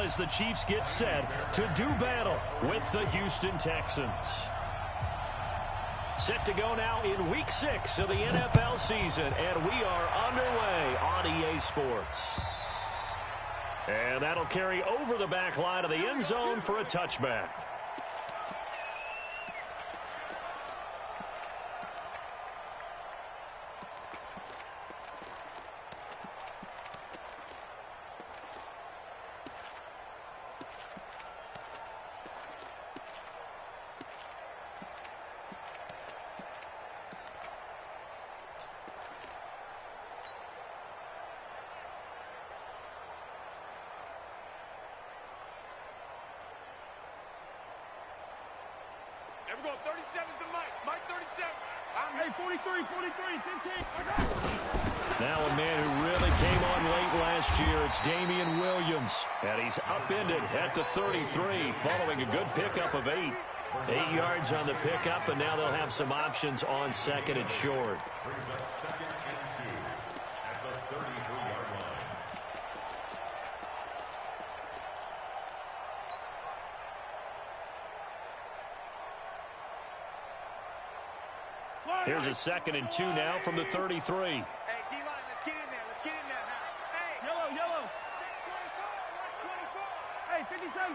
as the Chiefs get set to do battle with the Houston Texans. Set to go now in Week 6 of the NFL season, and we are underway on EA Sports. And that'll carry over the back line of the end zone for a touchback. We're going 37's the Mike 37. Hey, 43, 15. Now a man who really came on late last year, it's Damian Williams. And he's upended at the 33 following a good pickup of 8. 8 yards on the pickup, and now they'll have some options on second and short. Brings up second and 2 at the 33-yard line. Here's a second and 2 now from the 33. Hey, D-line, let's get in there. Let's get in there now. Hey. Yellow. Check 24. Hey, 57.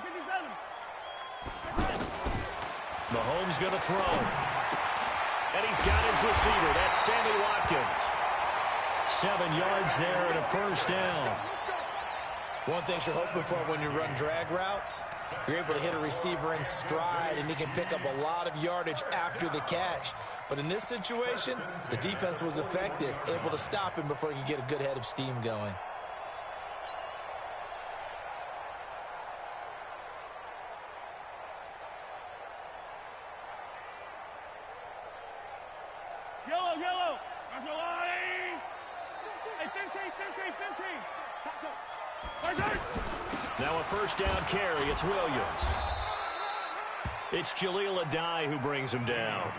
Mahomes going to throw. And he's got his receiver. That's Sammy Watkins. 7 yards there and a first down. One thing you're hoping for when you run drag routes, you're able to hit a receiver in stride, and he can pick up a lot of yardage after the catch. But in this situation, the defense was effective, able to stop him before he could get a good head of steam going. Yellow. That's a line. Hey, 15. Now a first down carry. It's Williams. It's Jaleel Adai who brings him down.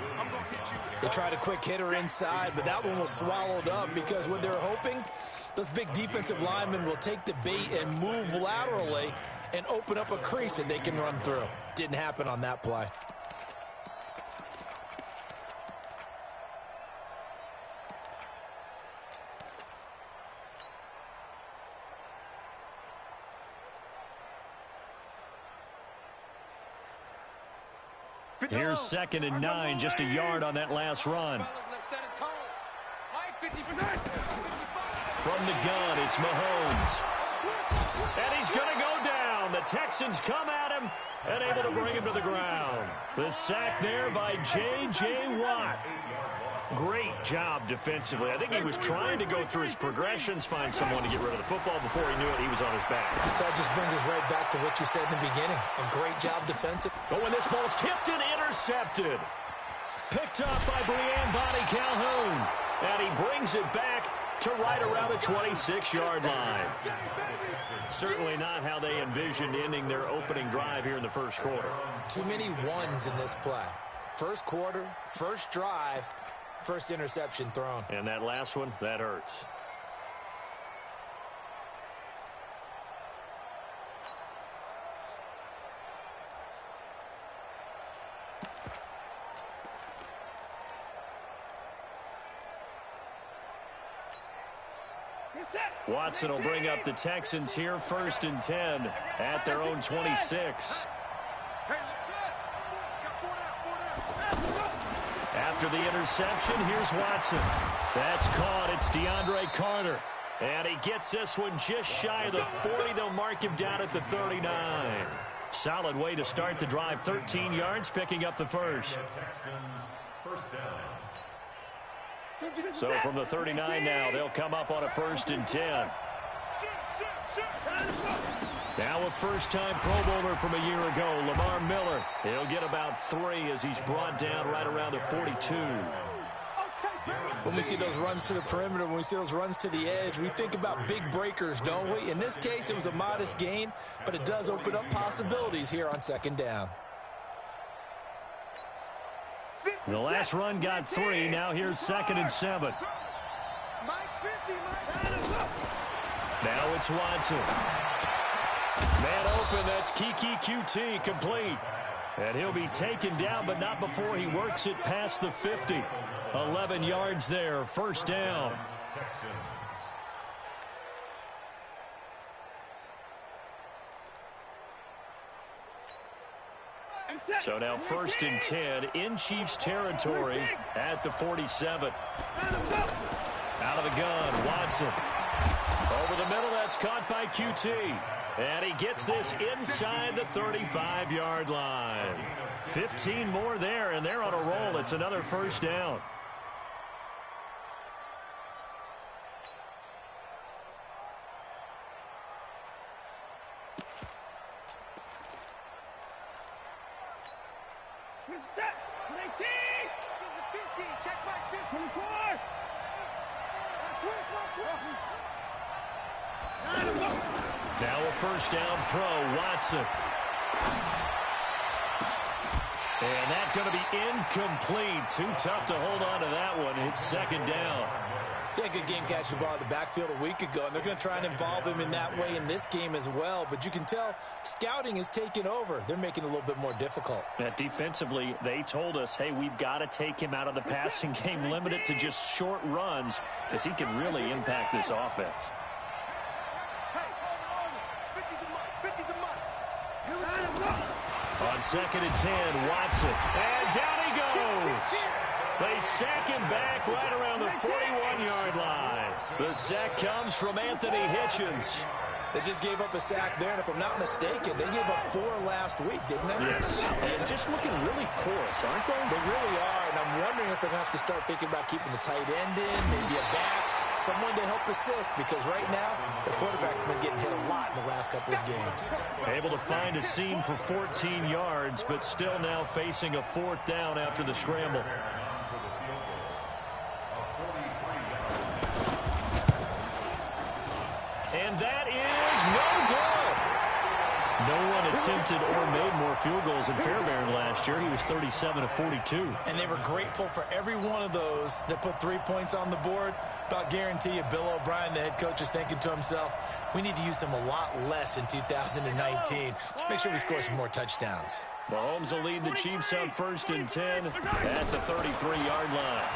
They tried a quick hitter inside, but that one was swallowed up because what they're hoping, those big defensive linemen will take the bait and move laterally and open up a crease that they can run through. Didn't happen on that play. Here's second and 9, just a yard on that last run. From the gun, it's Mahomes. And he's going to go down. The Texans come at him and able to bring him to the ground. The sack there by J.J. Watt. Great job defensively. I think he was trying to go through his progressions, find someone to get rid of the football. Before he knew it, he was on his back. So that just brings us right back to what you said in the beginning. A great job defensive. But when this ball's tipped and intercepted. Picked up by Brian Bonnie Calhoun. And he brings it back to right around the 26-yard line. Certainly not how they envisioned ending their opening drive here in the first quarter. Too many ones in this play. First quarter, first drive, first interception thrown. And that last one, that hurts. Watson will bring up the Texans here, 1st and 10 at their own 26. After the interception, here's Watson. That's caught. It's DeAndre Carter. And he gets this one just shy of the 40. They'll mark him down at the 39. Solid way to start the drive. 13 yards, picking up the first. So from the 39 now, they'll come up on a 1st and 10. Now a first-time Pro Bowler from a year ago, Lamar Miller. He'll get about 3 as he's brought down right around the 42. When we see those runs to the perimeter, when we see those runs to the edge, we think about big breakers, don't we? In this case, it was a modest gain, but it does open up possibilities here on 2nd down. The last run got 3. Now here's 2nd and 7. Now it's Watson. Man open. That's Kiki QT complete. And he'll be taken down, but not before he works it past the 50. 11 yards there, first down. So now 1st and 10 in Chiefs territory at the 47. Out of the gun, Watson. Over the middle, that's caught by QT. And he gets this inside the 35-yard line. 15 more there, and they're on a roll. It's another first down. Set. 19. 50. Check back 50. 24. Now a first down throw, Watson. And that's going to be incomplete. Too tough to hold on to that one. It's second down. Yeah, good game catching the ball in the backfield a week ago, and they're going to try and involve him in that way in this game as well. But you can tell scouting is taking over. They're making it a little bit more difficult. Defensively, they told us, hey, we've got to take him out of the passing game, limit it to just short runs, because he can really impact this offense. On 2nd and 10, Watson. And down he goes. They sack him back right around the 41-yard line. The sack comes from Anthony Hitchens. They just gave up a sack there, and if I'm not mistaken, they gave up 4 last week, didn't they? Yes. And just looking really porous, aren't they? They really are, and I'm wondering if they're going to have to start thinking about keeping the tight end in, maybe a back, someone to help assist, because right now, the quarterback's been getting hit a lot in the last couple of games. Able to find a seam for 14 yards, but still now facing a 4th down after the scramble. And that is no good. No one attempted or made more field goals in Fairbairn last year. He was 37 of 42. And they were grateful for every one of those that put 3 points on the board. About guarantee you, Bill O'Brien, the head coach, is thinking to himself, we need to use them a lot less in 2019. Let's make sure we score some more touchdowns. Mahomes will lead the Chiefs on 1st and 10 at the 33-yard line.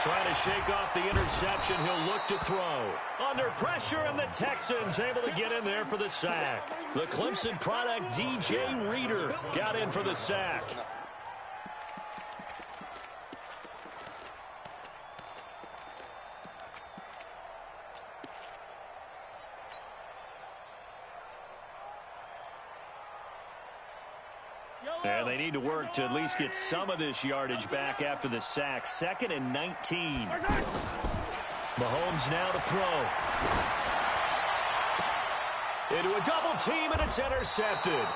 Trying to shake off the interception, he'll look to throw. Under pressure, and the Texans able to get in there for the sack. The Clemson product, DJ Reader, got in for the sack. And they need to work to at least get some of this yardage back after the sack. 2nd and 19. Mahomes now to throw. Into a double team, and it's intercepted.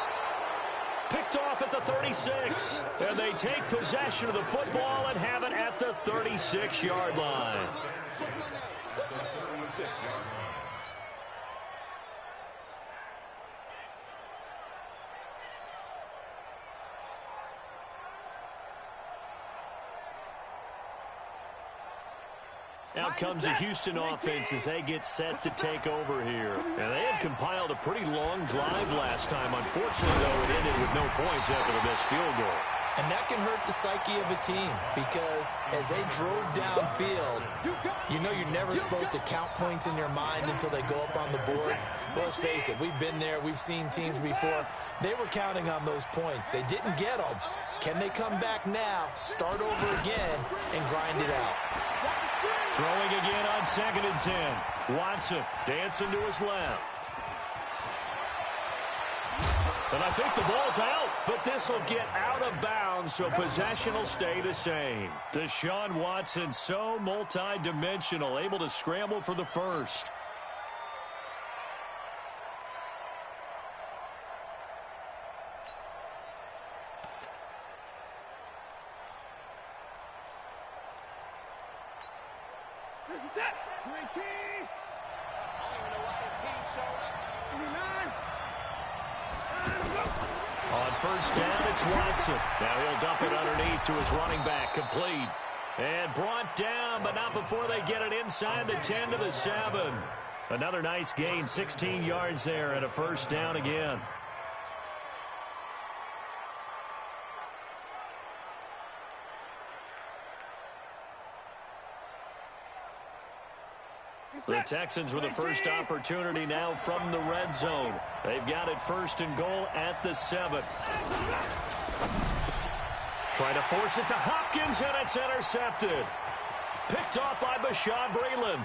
Picked off at the 36. And they take possession of the football and have it at the 36-yard line. Out comes the Houston offense as they get set to take over here. And they had compiled a pretty long drive last time. Unfortunately, though, it ended with no points after the missed field goal. And that can hurt the psyche of a team, because as they drove downfield, you know you're never supposed to count points in your mind until they go up on the board. But let's face it, we've been there, we've seen teams before. They were counting on those points. They didn't get them. Can they come back now, start over again, and grind it out? Throwing again on 2nd and 10. Watson dancing to his left. And I think the ball's out, but this will get out of bounds, so possession will stay the same. Deshaun Watson, so multi-dimensional, able to scramble for the first. Set. 19. On 1st down, it's Watson. Now he'll dump it underneath to his running back, complete. And brought down, but not before they get it inside the 10 to the 7. Another nice gain, 16 yards there and a first down again. The Texans with the first opportunity now from the red zone. They've got it 1st and goal at the 7. Trying to force it to Hopkins, and it's intercepted. Picked off by Bashaud Breeland.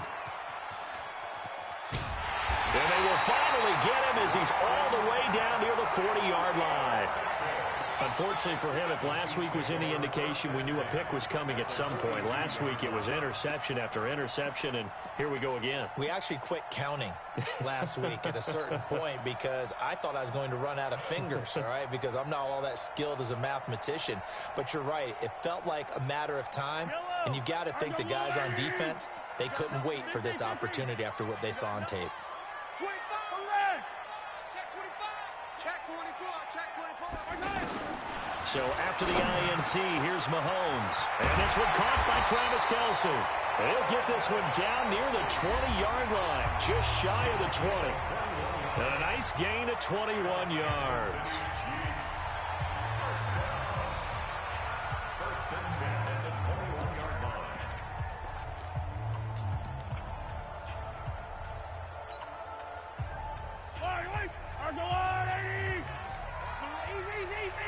And they will finally get him as he's all the way down near the 40-yard line. Unfortunately for him, if last week was any indication, we knew a pick was coming at some point. Last week it was interception after interception, and here we go again. We actually quit counting last week at a certain point because I thought I was going to run out of fingers, all right, because I'm not all that skilled as a mathematician. But you're right. It felt like a matter of time, and you got to think the guys on defense, they couldn't wait for this opportunity after what they saw on tape. 25. Check 25. Check 24. Check 24. So after the INT, here's Mahomes. And this one caught by Travis Kelce. He'll get this one down near the 20-yard line, just shy of the 20. And a nice gain of 21 yards.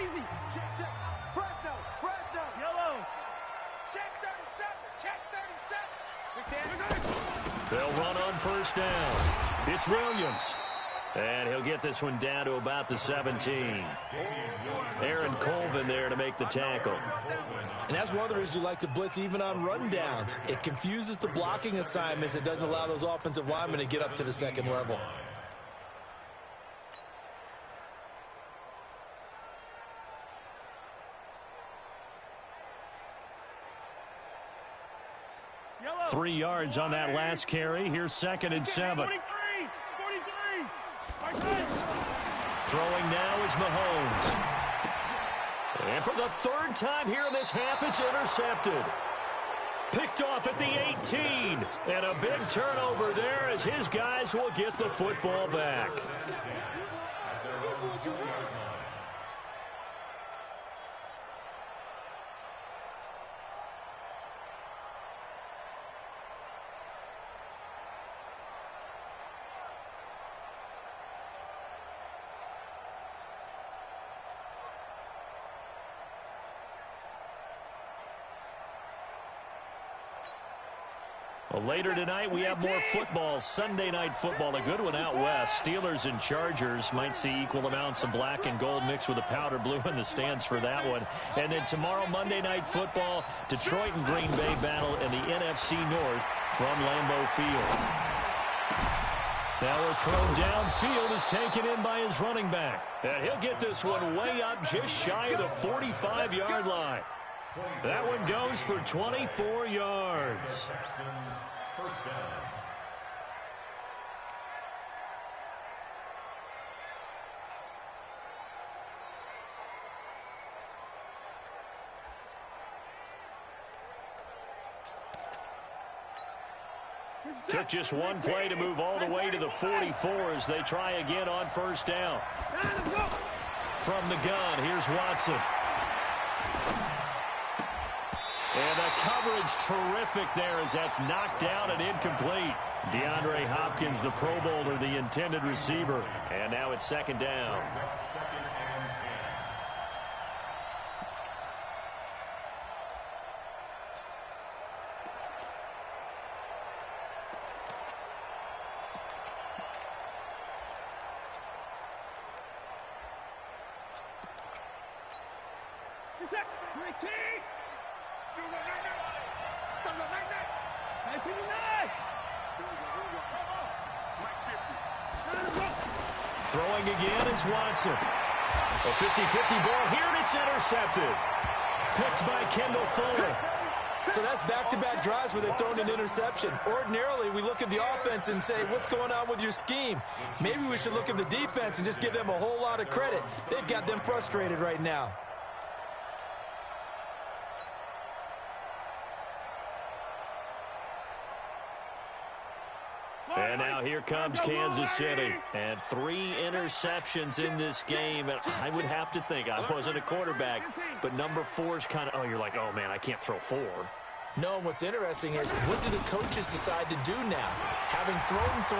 Easy. Check. Fresno. Yellow. Check 37. They'll run on first down. It's Williams. And he'll get this one down to about the 17. Aaron Colvin there to make the tackle. And that's one of the reasons you like to blitz even on rundowns. It confuses the blocking assignments. It doesn't allow those offensive linemen to get up to the second level. Yellow. 3 yards on that last carry. Here's 2nd and 7. 43. Throwing now is Mahomes. And for the 3rd time here in this half, it's intercepted. Picked off at the 18. And a big turnover there as his guys will get the football back. Well, later tonight, we have more football, Sunday night football, a good one out west. Steelers and Chargers might see equal amounts of black and gold mixed with the powder blue in the stands for that one. And then tomorrow, Monday night football, Detroit and Green Bay battle in the NFC North from Lambeau Field. Now a throw downfield is taken in by his running back. And he'll get this one way up just shy of the 45-yard line. That one goes for 24 yards. Texans, first down. Took just one play to move all the way to the 44 as they try again on first down. From the gun, here's Watson. And the coverage terrific there as that's knocked down and incomplete. DeAndre Hopkins, the Pro Bowler, the intended receiver. And now it's 2nd down. Throwing again is Watson. A 50-50 ball here, and it's intercepted. Picked by Kendall Fuller. So that's back-to-back drives where they've thrown an interception. Ordinarily, we look at the offense and say, what's going on with your scheme? Maybe we should look at the defense and just give them a whole lot of credit. They've got them frustrated right now. And now Now here comes Kansas City. And 3 interceptions in this game. And I would have to think, I wasn't a quarterback, but number 4 is kind of, oh, you're like, oh, man, I can't throw 4. No, what's interesting is what do the coaches decide to do now? Having thrown 3,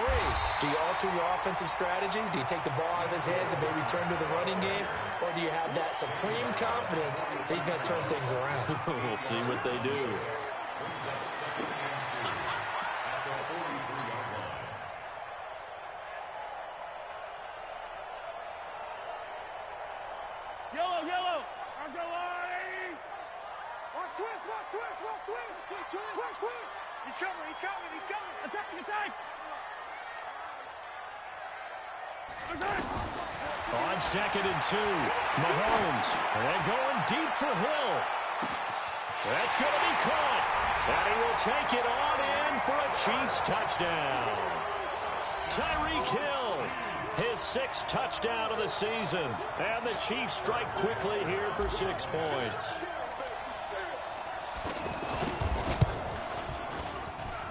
do you alter your offensive strategy? Do you take the ball out of his hands and maybe turn to the running game? Or do you have that supreme confidence that he's going to turn things around? We'll see what they do. Yellow, yellow. I'll go on. Watch twist, watch twist, watch twist. Twist, twist. He's coming, he's coming, he's coming. Attack, attack. On 2nd and 2, Mahomes. And going deep for Hill. That's going to be caught. And he will take it on in for a Chiefs touchdown. Tyreek Hill, his 6th touchdown of the season. And the Chiefs strike quickly here for 6 points.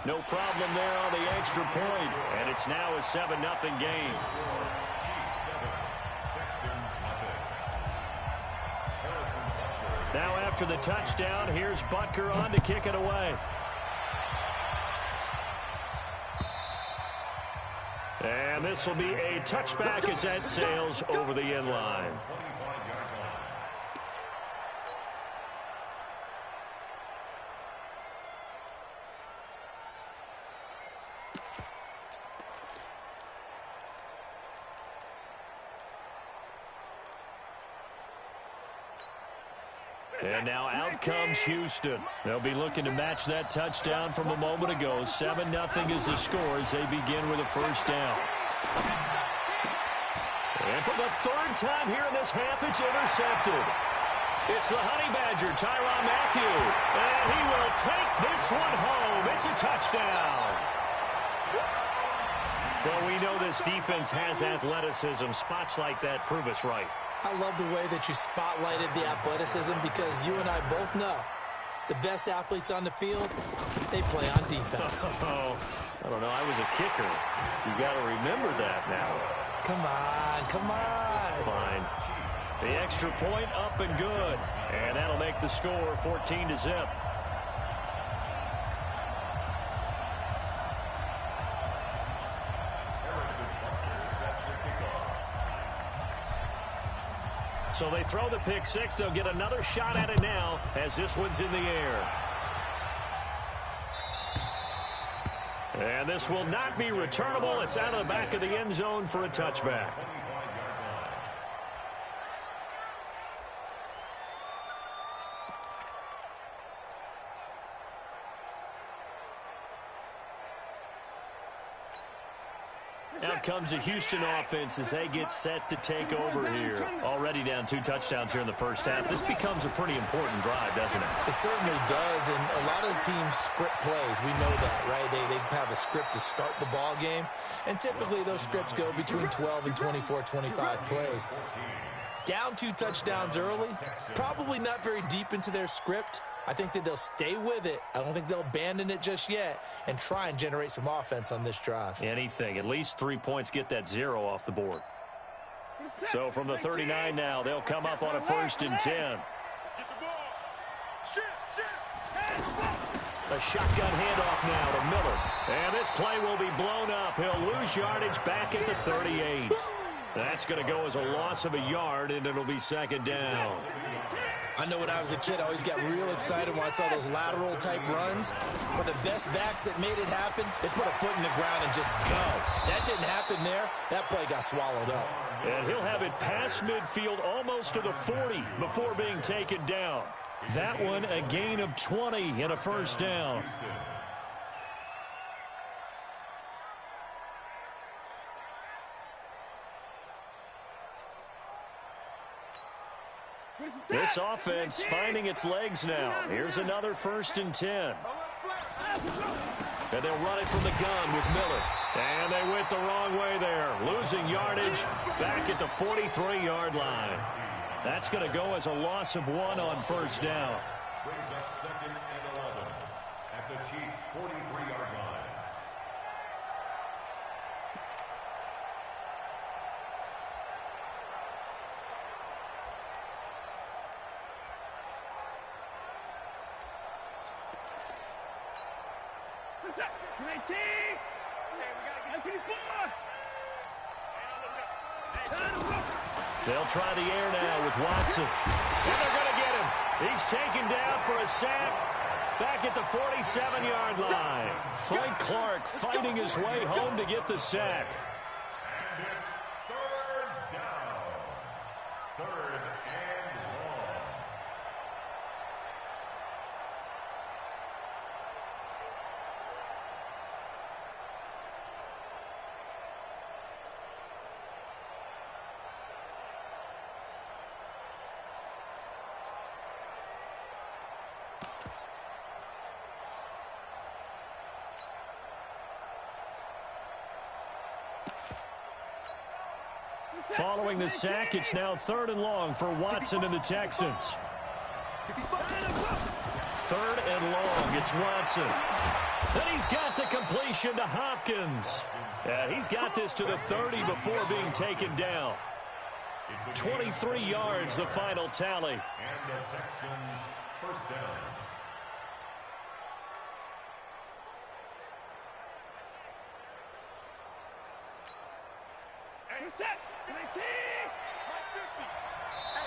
No problem there on the extra point. And it's now a 7-0 game. Now after the touchdown, here's Butker on to kick it away. And this will be a touchback as that sails over the end line. And now out comes Houston. They'll be looking to match that touchdown from a moment ago. 7-0 is the score as they begin with a first down. And for the 3rd time here in this half, it's intercepted. It's the Honey Badger, Tyrann Mathieu. And he will take this one home. It's a touchdown. Well, we know this defense has athleticism. Spots like that prove us right. I love the way that you spotlighted the athleticism because you and I both know the best athletes on the field, they play on defense. Oh, I don't know. I was a kicker. You got to remember that now. Come on, come on. Fine. The extra point up and good. And that'll make the score 14-0. So they throw the pick 6. They'll get another shot at it now as this one's in the air. And this will not be returnable. It's out of the back of the end zone for a touchback. Out comes the Houston offense as they get set to take over here. Already down 2 touchdowns here in the first half. This becomes a pretty important drive, doesn't it? It certainly does, and a lot of the teams script plays. We know that, right? They have a script to start the ball game, and typically those scripts go between 12 and 24, 25 plays. Down 2 touchdowns early, probably not very deep into their script. I think that they'll stay with it. I don't think they'll abandon it just yet and try and generate some offense on this drive. Anything. At least 3 points, get that 0 off the board. So from the 39 now, they'll come up on a 1st and 10. Get the ball. Shoot. A shotgun handoff now to Miller. And this play will be blown up. He'll lose yardage back at the 38. That's going to go as a loss of a yard, and it'll be 2nd down. I know when I was a kid, I always got real excited when I saw those lateral-type runs. But the best backs that made it happen, they put a foot in the ground and just go. That didn't happen there. That play got swallowed up. And he'll have it past midfield almost to the 40 before being taken down. That one, a gain of 20 and a 1st down. This offense finding its legs now. Here's another 1st and 10. And they'll run it from the gun with Miller. And they went the wrong way there. Losing yardage back at the 43-yard line. That's going to go as a loss of 1 on 1st down. Brings up 2nd and 11 at the Chiefs' 43-yard line. They'll try the air now with Watson. And they're going to get him. He's taken down for a sack back at the 47-yard line. Frank Clark fighting his way home to get the sack. And it's third down. Third and long. Following the sack, it's now 3rd and long for Watson and the Texans. 3rd and long, it's Watson. And he's got the completion to Hopkins. He's got this to the 30 before being taken down. 23 yards, the final tally. And the Texans first down.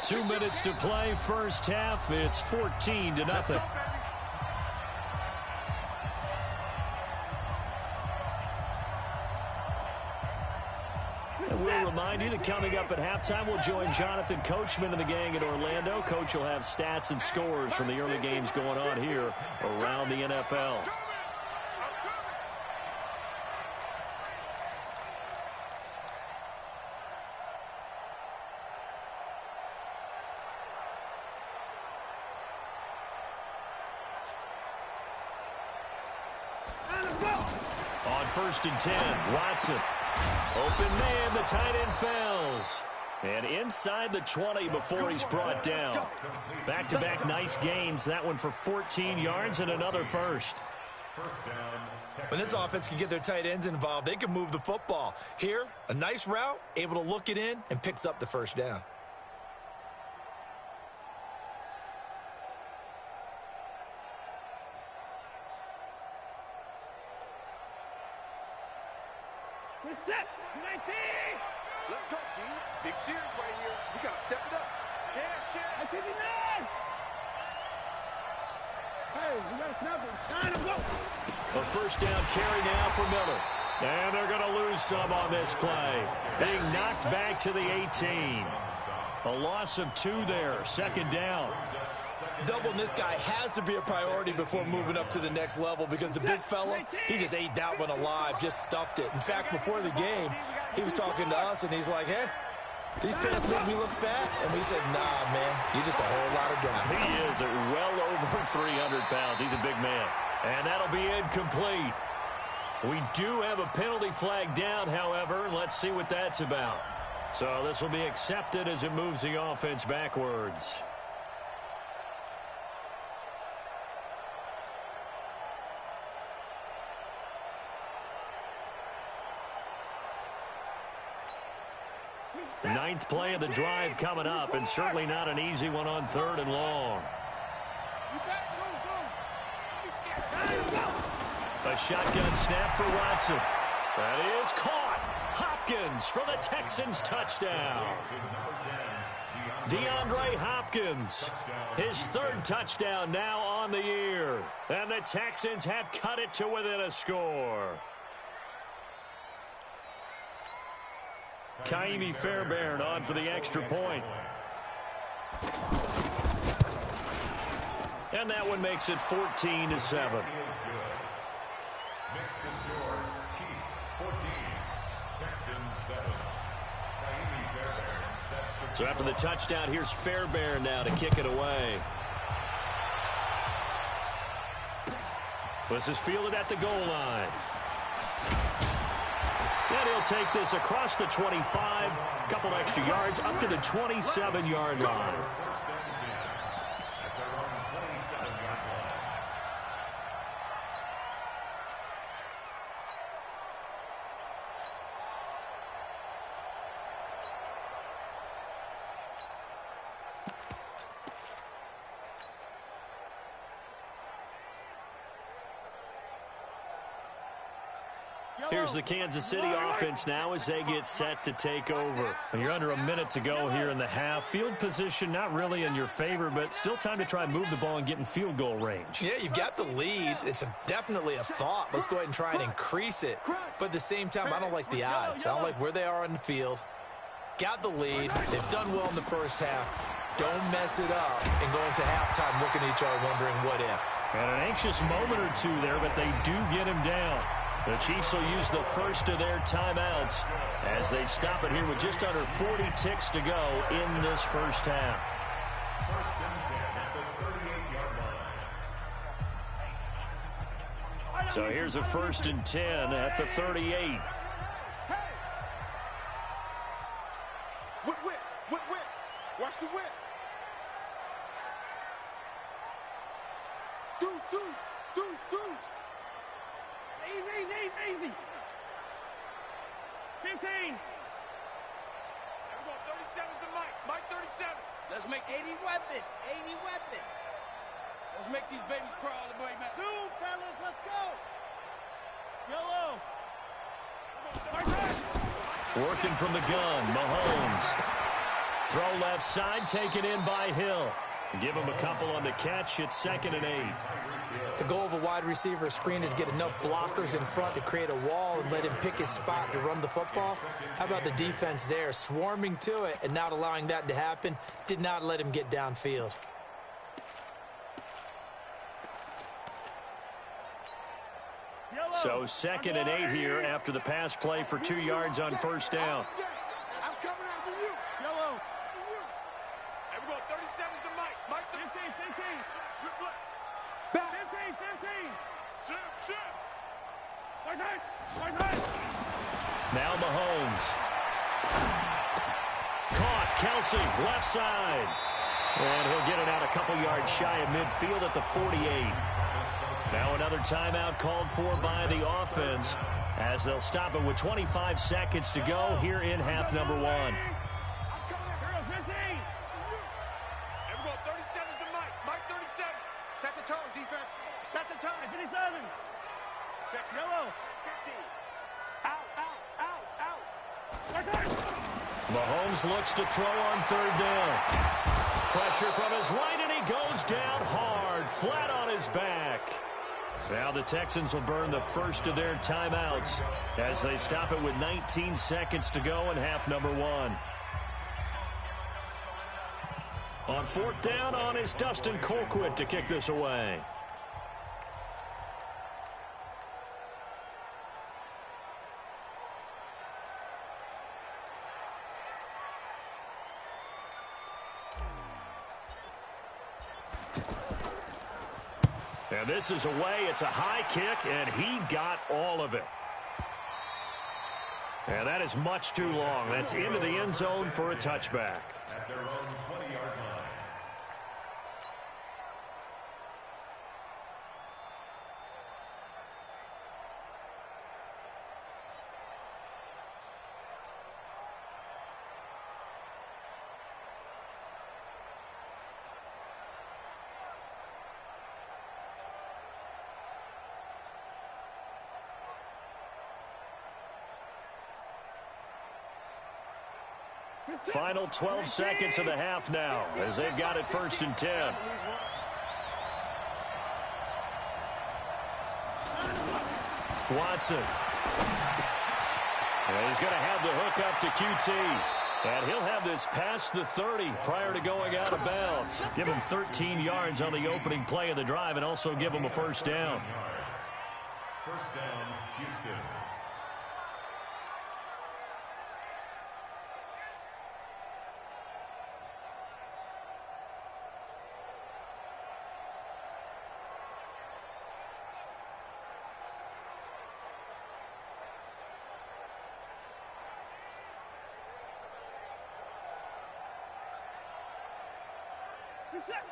Two minutes to play, first half. It's 14-0. And we'll remind you that coming up at halftime, we'll join Jonathan Coachman and the gang in Orlando. Coach will have stats and scores from the early games going on here around the NFL. On 1st and 10, Watson. Open man, the tight end fails. And inside the 20 before he's brought down. Back-to-back nice gains. That one for 14 yards and another first. When this offense can get their tight ends involved, they can move the football. Here, a nice route, able to look it in, and picks up the first down. We're set. 19. Let's go, D. Big series right here. We got to step it up. Check. 59. Hey, we got to snap it. 9, go. A first down carry now for Miller. And they're going to lose some on this play. Being knocked back to the 18. A loss of 2 there. 2nd down. Doubling this guy has to be a priority before moving up to the next level because the big fella, he just ate that one alive, just stuffed it. In fact, before the game, he was talking to us, and he's like, hey, these pants make me look fat? And we said, nah, man, you're just a whole lot of guy. He is at well over 300 pounds. He's a big man. And that'll be incomplete. We do have a penalty flag down, however. Let's see what that's about. So this will be accepted as it moves the offense backwards. Ninth play of the drive coming up, and certainly not an easy one on 3rd and long. A shotgun snap for Watson. That is caught. Hopkins for the Texans touchdown. DeAndre Hopkins, his 3rd touchdown now on the year. And the Texans have cut it to within a score. Kaimi Fairbairn on for the extra point. And that one makes it 14-7. So after the touchdown, here's Fairbairn now to kick it away. This is fielded at the goal line. And he'll take this across the 25, couple extra yards, up to the 27-yard line. Here's the Kansas City offense now as they get set to take over. You're under a minute to go here in the half. Field position not really in your favor, but still time to try and move the ball and get in field goal range. Yeah, you've got the lead. It's definitely a thought. Let's go ahead and try and increase it. But at the same time, I don't like the odds. I don't like where they are on the field. Got the lead. They've done well in the first half. Don't mess it up and go into halftime looking at each other wondering what if. And an anxious moment or two there, but they do get him down. The Chiefs will use the first of their timeouts as they stop it here with just under 40 ticks to go in this first half. First and 10 at the 38-yard line. So here's a first and 10 at the 38. Whip. Watch the whip. Deuce. Easy. 15. There we go. 37's the Mike. Mike 37. Let's make 80 weapon. Let's make these babies cry all the way, man. Zoom, fellas. Let's go. Yellow. Working from the gun, Mahomes. Throw left side, taken in by Hill. Give him a couple on the catch. It's 2nd and 8. The goal of a wide receiver screen is get enough blockers in front to create a wall and let him pick his spot to run the football. How about the defense there, swarming to it and not allowing that to happen? Did not let him get downfield. So 2nd and 8 here after the pass play for 2 yards on first down. I'm coming after you. Yellow. There we go. 37's the Mike. Mike 15. 15. Shift. Right. Now Mahomes. Caught. Kelsey, left side. And he'll get it out a couple yards shy of midfield at the 48. Now another timeout called for by the offense as they'll stop it with 25 seconds to go here in half number 1. I'm coming after 15. There we go. 37's the Mike. Mike 37. Set the tone, defense. Set the tone. 57. Check. Yellow. 15. Out. Mahomes looks to throw on 3rd down. Pressure from his right, and he goes down hard, flat on his back. Now the Texans will burn the first of their timeouts as they stop it with 19 seconds to go in half number 1. On 4th down on is Dustin Colquitt to kick this away. And this is away. It's a high kick, and he got all of it. And that is much too long. That's into the end zone for a touchback. At their own 20-yard line. Final 12 seconds of the half now as they've got it 1st and 10. Watson. And he's going to have the hook up to QT. And he'll have this past the 30 prior to going out of bounds. Give him 13 yards on the opening play of the drive and also give him a first down. First down, Houston.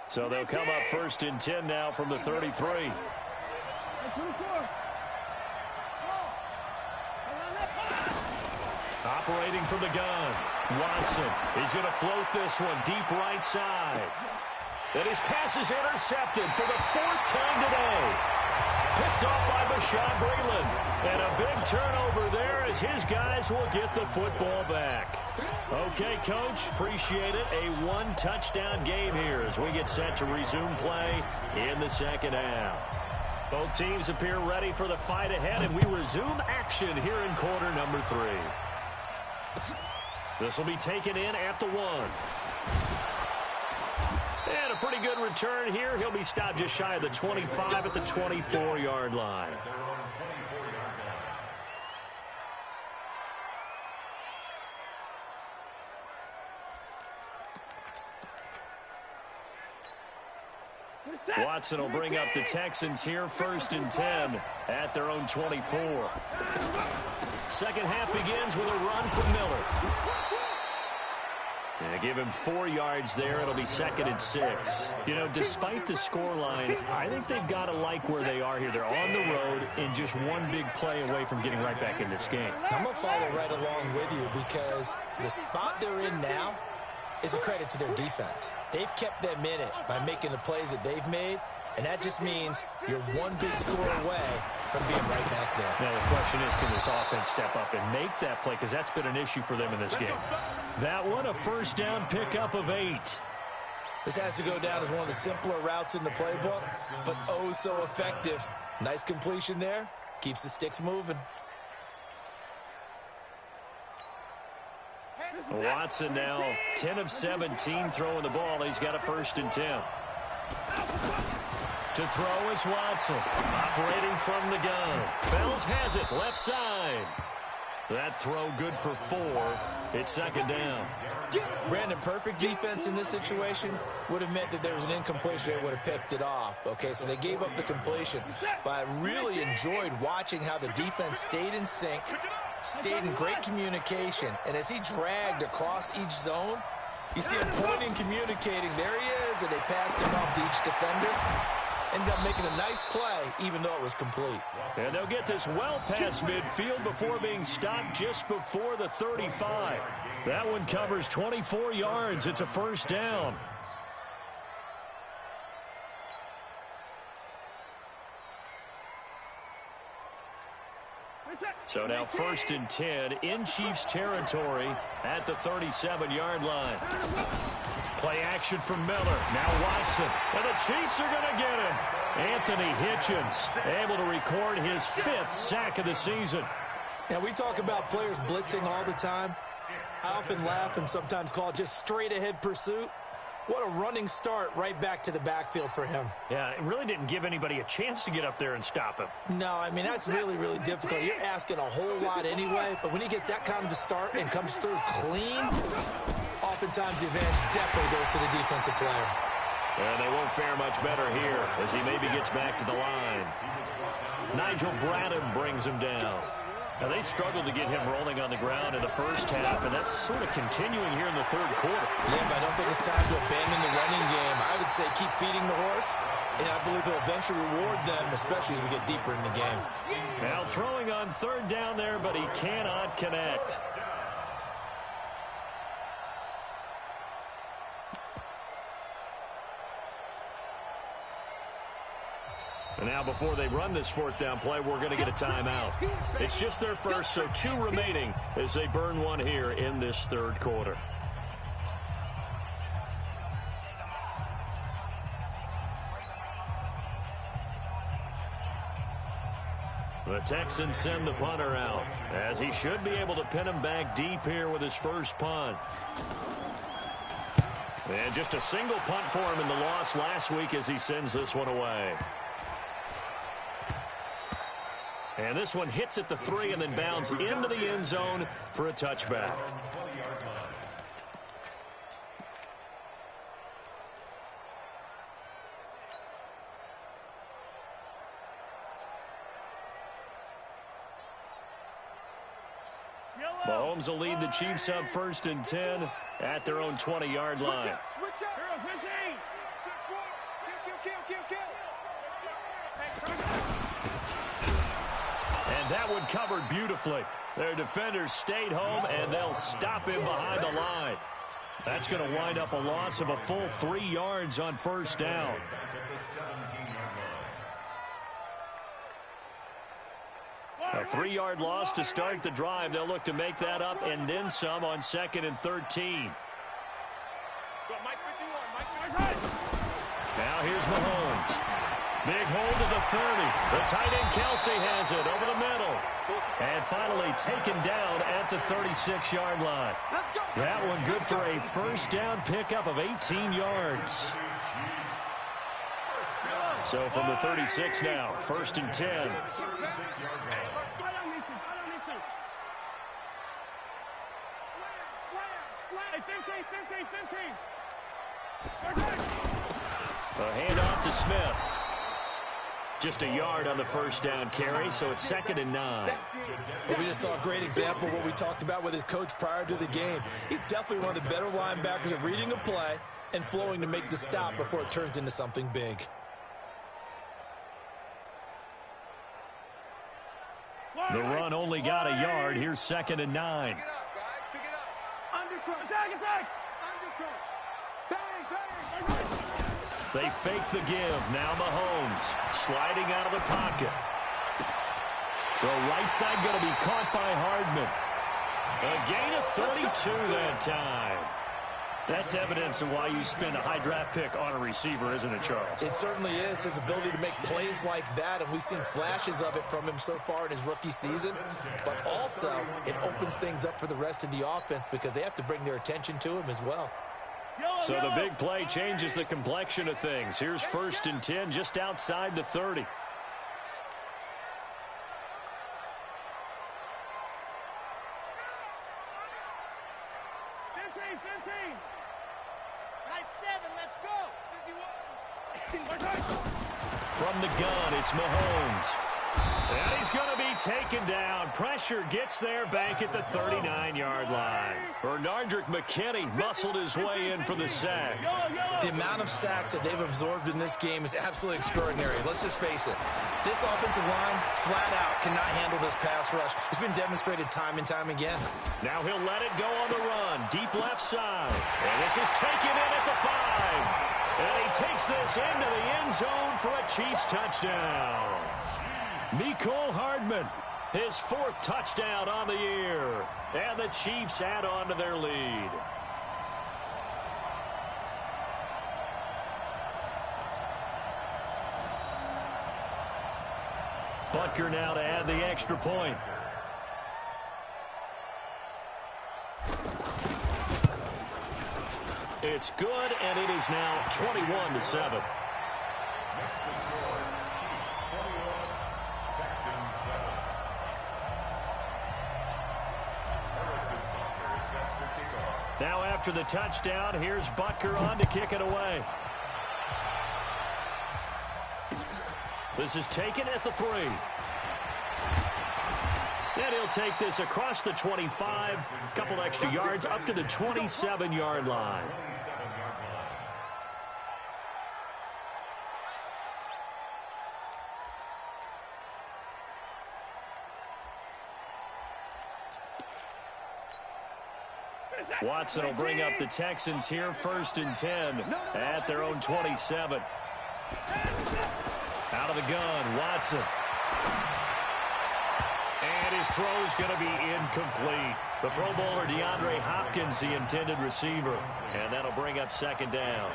So they'll come up 1st and 10 now from the 33. Operating from the gun. Watson. He's going to float this one deep right side. And his pass is intercepted for the 4th time today. Picked off by Bashaud Breeland. And a big turnover there as his guys will get the football back. Okay, Coach, appreciate it. A one-touchdown game here as we get set to resume play in the second half. Both teams appear ready for the fight ahead, and we resume action here in quarter number 3. This will be taken in at the 1. And a pretty good return here. He'll be stopped just shy of the 25 at the 24-yard line. Watson will bring up the Texans here, 1st and 10 at their own 24. Second half begins with a run from Miller. And give him 4 yards there. It'll be 2nd and 6. You know, despite the scoreline, I think they've got to like where they are here. They're on the road and just one big play away from getting right back in this game. I'm going to follow right along with you because the spot they're in now is a credit to their defense. They've kept them in it by making the plays that they've made, and that just means you're one big score away from being right back there. Now the question is, can this offense step up and make that play? Because that's been an issue for them in this game. That one, a first down pickup of 8. This has to go down as one of the simpler routes in the playbook, but oh so effective. Nice completion there. Keeps the sticks moving. Watson now 10 of 17 throwing the ball. He's got a 1st and 10. To throw is Watson, operating from the gun. Fells has it, left side. That throw good for 4. It's 2nd down. Brandon, perfect defense in this situation would have meant that there was an incompletion. They would have picked it off. Okay, so they gave up the completion. But I really enjoyed watching how the defense stayed in sync, stayed in great communication, and as he dragged across each zone, you see him pointing, communicating. There he is, and they passed him off to each defender. Ended up making a nice play, even though it was complete. And they'll get this well past midfield before being stopped just before the 35. That one covers 24 yards. It's a 1st down. So now 1st and 10 in Chiefs territory at the 37-yard line. Play action from Miller. Now Watson. And the Chiefs are going to get him. Anthony Hitchens able to record his 5th sack of the season. Now we talk about players blitzing all the time. I often laugh and sometimes call it just straight ahead pursuit. What a running start right back to the backfield for him. Yeah, it really didn't give anybody a chance to get up there and stop him. No, I mean, that's really, really difficult. You're asking a whole lot anyway, but when he gets that kind of a start and comes through clean, oftentimes the advantage definitely goes to the defensive player. And they won't fare much better here as he maybe gets back to the line. Nigel Bradham brings him down. Now, they struggled to get him rolling on the ground in the first half, and that's sort of continuing here in the 3rd quarter. Yeah, but I don't think it's time to abandon the running game. I would say keep feeding the horse, and I believe he'll eventually reward them, especially as we get deeper in the game. Now throwing on 3rd down there, but he cannot connect. And now before they run this 4th down play, we're going to get a timeout. It's just their first, so 2 remaining as they burn one here in this 3rd quarter. The Texans send the punter out as he should be able to pin him back deep here with his first punt. And just a single punt for him in the loss last week as he sends this one away. And this one hits at the 3 and then bounds into the end zone for a touchback. Mahomes will lead the Chiefs up 1st and 10 at their own 20-yard line. Switch up. 15. And that one covered beautifully. Their defenders stayed home, and they'll stop him behind the line. That's going to wind up a loss of a full 3 yards on 1st down. A 3-yard loss to start the drive. They'll look to make that up and then some on 2nd and 13. Now here's Mahomes. Big hold to the 30. The tight end Kelsey has it over the middle. And finally taken down at the 36-yard line. That one good for a first down pickup of 18 yards. So from the 36 now, 1st and 10. A handoff to Smith. Just a yard on the first down carry, so it's 2nd and 9. Well, we just saw a great example of what we talked about with his coach prior to the game. He's definitely one of the better linebackers at reading a play and flowing to make the stop before it turns into something big. The run only got a yard. Here's 2nd and 9. Pick it up, guys. Pick it up. Undercross. Attack. Undercross. Bang, bang. They fake the give. Now Mahomes sliding out of the pocket. Throw right side going to be caught by Hardman. A gain of 32 that time. That's evidence of why you spend a high draft pick on a receiver, isn't it, Charles? It certainly is. His ability to make plays like that, and we've seen flashes of it from him so far in his rookie season. But also, it opens things up for the rest of the offense because they have to bring their attention to him as well. So the big play changes the complexion of things. Here's 1st and 10 just outside the 30. From the gun, it's Mahomes. And he's going to be taken down. Pressure gets there back at the 39-yard line. Bernardrick McKinney muscled his way in for the sack. The amount of sacks that they've absorbed in this game is absolutely extraordinary. Let's just face it. This offensive line, flat out, cannot handle this pass rush. It's been demonstrated time and time again. Now he'll let it go on the run. Deep left side. And this is taken in at the 5. And he takes this into the end zone for a Chiefs touchdown. Mecole Hardman, his 4th touchdown on the year. And the Chiefs add on to their lead. Butker now to add the extra point. It's good, and it is now 21-7. Now after the touchdown, here's Butker on to kick it away. This is taken at the 3. And he'll take this across the 25, a couple extra yards up to the 27-yard line. Watson will bring up the Texans here, 1st and 10 at their own 27. Out of the gun, Watson. And his throw's going to be incomplete. The Pro Bowler DeAndre Hopkins, the intended receiver. And that'll bring up 2nd down.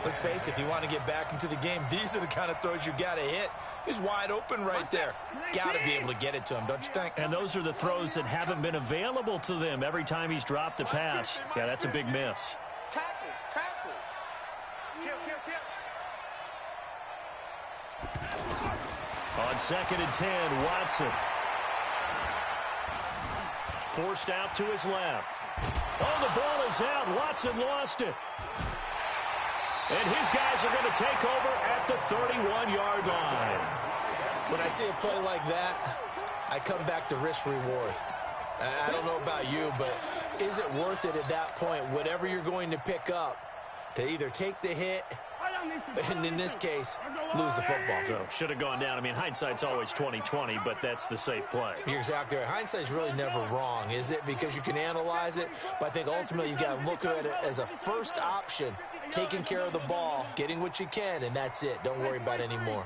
Let's face it, if you want to get back into the game, these are the kind of throws you got to hit. He's wide open right there. Got to be able to get it to him, don't you think? And those are the throws that haven't been available to them every time he's dropped a pass. Yeah, that's a big miss. Tackles. Kill. On 2nd and 10, Watson. Forced out to his left. Oh, the ball is out. Watson lost it. And his guys are going to take over at the 31-yard line. When I see a play like that, I come back to risk-reward. I don't know about you, but is it worth it at that point, whatever you're going to pick up, to either take the hit and, in this case, lose the football? So, should have gone down. I mean, hindsight's always 20/20, but that's the safe play. You're exactly right. Hindsight's really never wrong, is it? Because you can analyze it, but I think ultimately you got to look at it as a first option, taking care of the ball, getting what you can, and that's it. Don't worry about it anymore.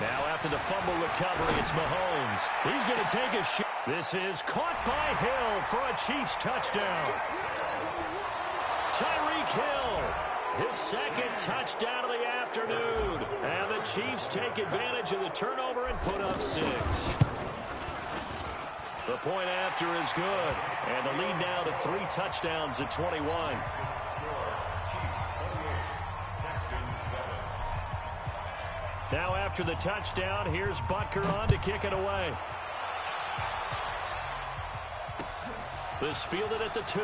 Now after the fumble recovery, it's Mahomes. He's going to take a shot. This is caught by Hill for a Chiefs touchdown. Tyreek Hill, his second touchdown of the afternoon. And the Chiefs take advantage of the turnover and put up 6. The point after is good. And the lead now to 3 touchdowns at 21. Now after the touchdown, here's Butker on to kick it away. This fielded at the 2.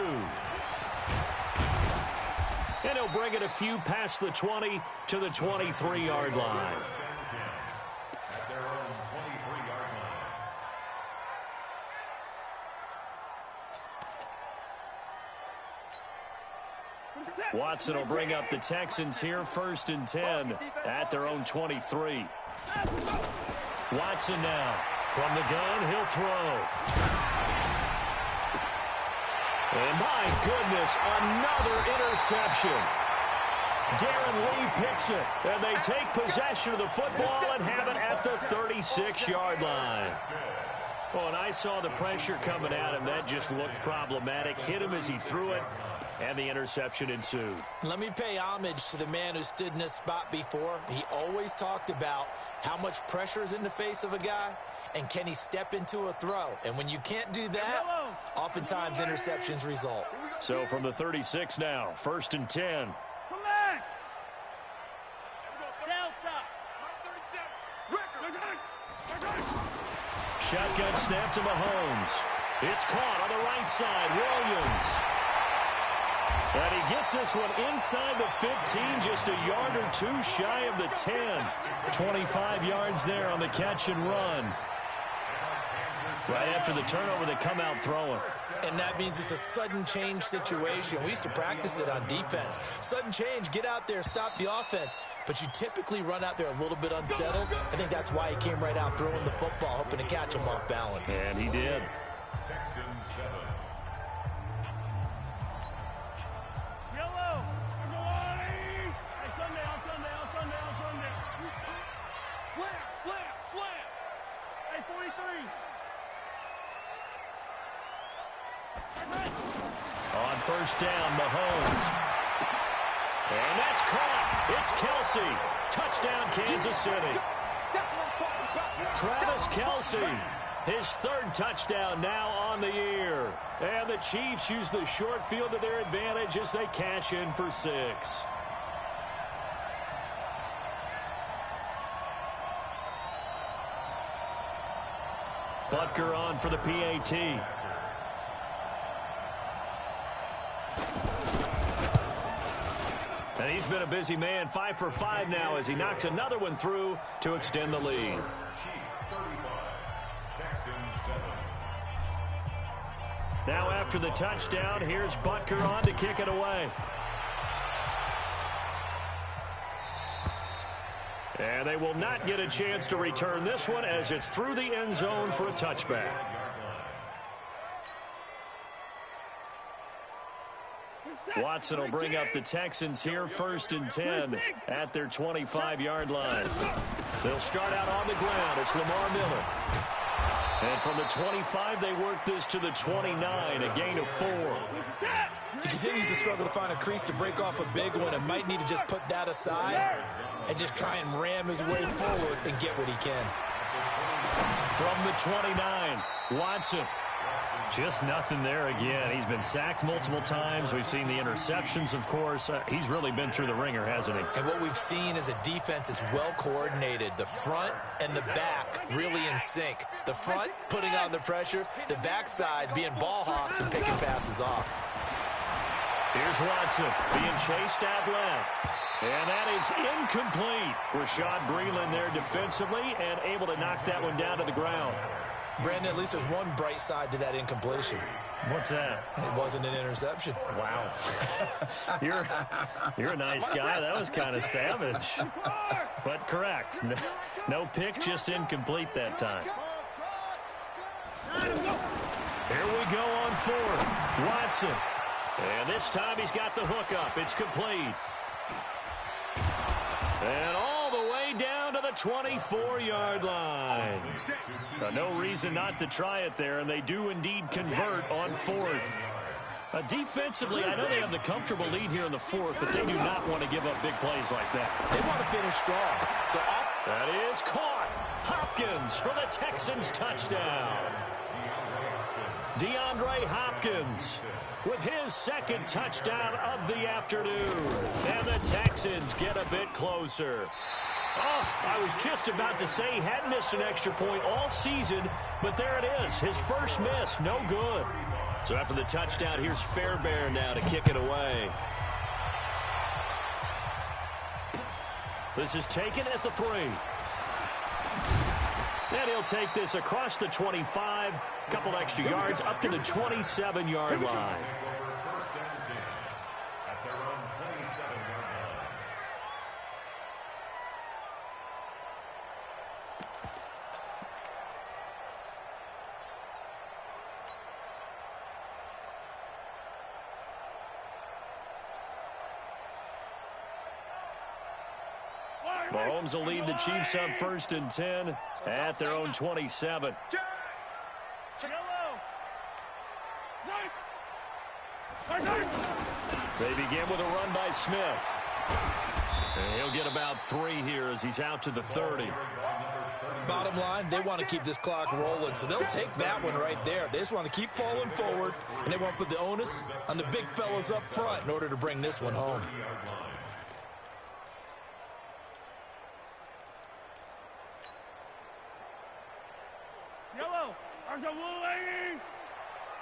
And he'll bring it a few past the 20 to the 23-yard line. Watson will bring up the Texans here, 1st and 10 at their own 23. Watson now from the gun, he'll throw. And my goodness, another interception. Darren Lee picks it, and they take possession of the football and have it at the 36-yard line. Well, and I saw the pressure coming at him. That just looked problematic. Hit him as he threw it, and the interception ensued. Let me pay homage to the man who stood in this spot before. He always talked about how much pressure is in the face of a guy, and can he step into a throw. And when you can't do that, oftentimes interceptions result. So from the 36 now, 1st and 10. Come back. Shotgun snap to Mahomes. It's caught on the right side. Williams. And he gets this one inside the 15, just a yard or 2 shy of the 10. 25 yards there on the catch and run. Right after the turnover, they come out throwing. And that means it's a sudden change situation. We used to practice it on defense. Sudden change, get out there, stop the offense. But you typically run out there a little bit unsettled. I think that's why he came right out throwing the football, hoping to catch him off balance. And he did. Texans 7. Yellow. Hey, Sunday, on Sunday. Slam. Hey, 43. On 1st down, Mahomes. And that's caught. It's Kelsey. Touchdown, Kansas City. Travis Kelsey, his 3rd touchdown now on the year. And the Chiefs use the short field to their advantage as they cash in for 6. Butker on for the PAT. And he's been a busy man, 5 for 5 now as he knocks another one through to extend the lead. Now after the touchdown, here's Butker on to kick it away. And they will not get a chance to return this one as it's through the end zone for a touchback. Watson will bring up the Texans here, 1st and 10 at their 25-yard line. They'll start out on the ground. It's Lamar Miller. And from the 25, they work this to the 29, a gain of 4. He continues to struggle to find a crease to break off a big one and might need to just put that aside and just try and ram his way forward and get what he can. From the 29, Watson. Just nothing there again. He's been sacked multiple times. We've seen the interceptions, of course. He's really been through the ringer, hasn't he? And what we've seen is a defense that's well coordinated. The front and the back really in sync. The front putting on the pressure. The backside being ball hawks and picking passes off. Here's Watson being chased out left. And that is incomplete. Rashad Breeland there defensively and able to knock that one down to the ground. Brandon, at least there's one bright side to that incompletion. What's that? It wasn't an interception. Wow. You're a nice guy. That was kind of savage. But correct. No pick, just incomplete that time. Here we go on 4th. Watson. And this time he's got the hook up. It's complete. And all the way down to the the 24-yard line. No reason not to try it there, and they do indeed convert on fourth. Defensively, I know they have the comfortable lead here in the fourth, but they do not want to give up big plays like that. They want to finish strong. So that is caught. Hopkins for the Texans touchdown. DeAndre Hopkins with his second touchdown of the afternoon. And the Texans get a bit closer. Oh, I was just about to say he hadn't missed an extra point all season, but there it is. His first miss, no good. So after the touchdown, here's Fairbairn now to kick it away. This is taken at the 3. And he'll take this across the 25, a couple extra yards up to the 27-yard line. Mahomes will lead the Chiefs up 1st and 10 at their own 27. They begin with a run by Smith. And he'll get about 3 here as he's out to the 30. Bottom line, they want to keep this clock rolling, so they'll take that one right there. They just want to keep falling forward, and they want to put the onus on the big fellas up front in order to bring this one home. Yellow, there's a blue lady.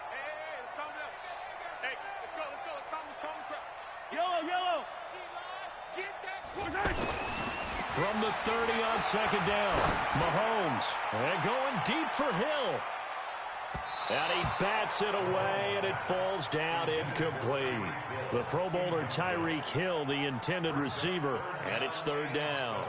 Hey, let's calm down. Hey, let's go. Calm down. Yellow. Get that. From the 30 on 2nd down, Mahomes, and going deep for Hill. And he bats it away, and it falls down incomplete. The Pro Bowler Tyreek Hill, the intended receiver, and it's 3rd down.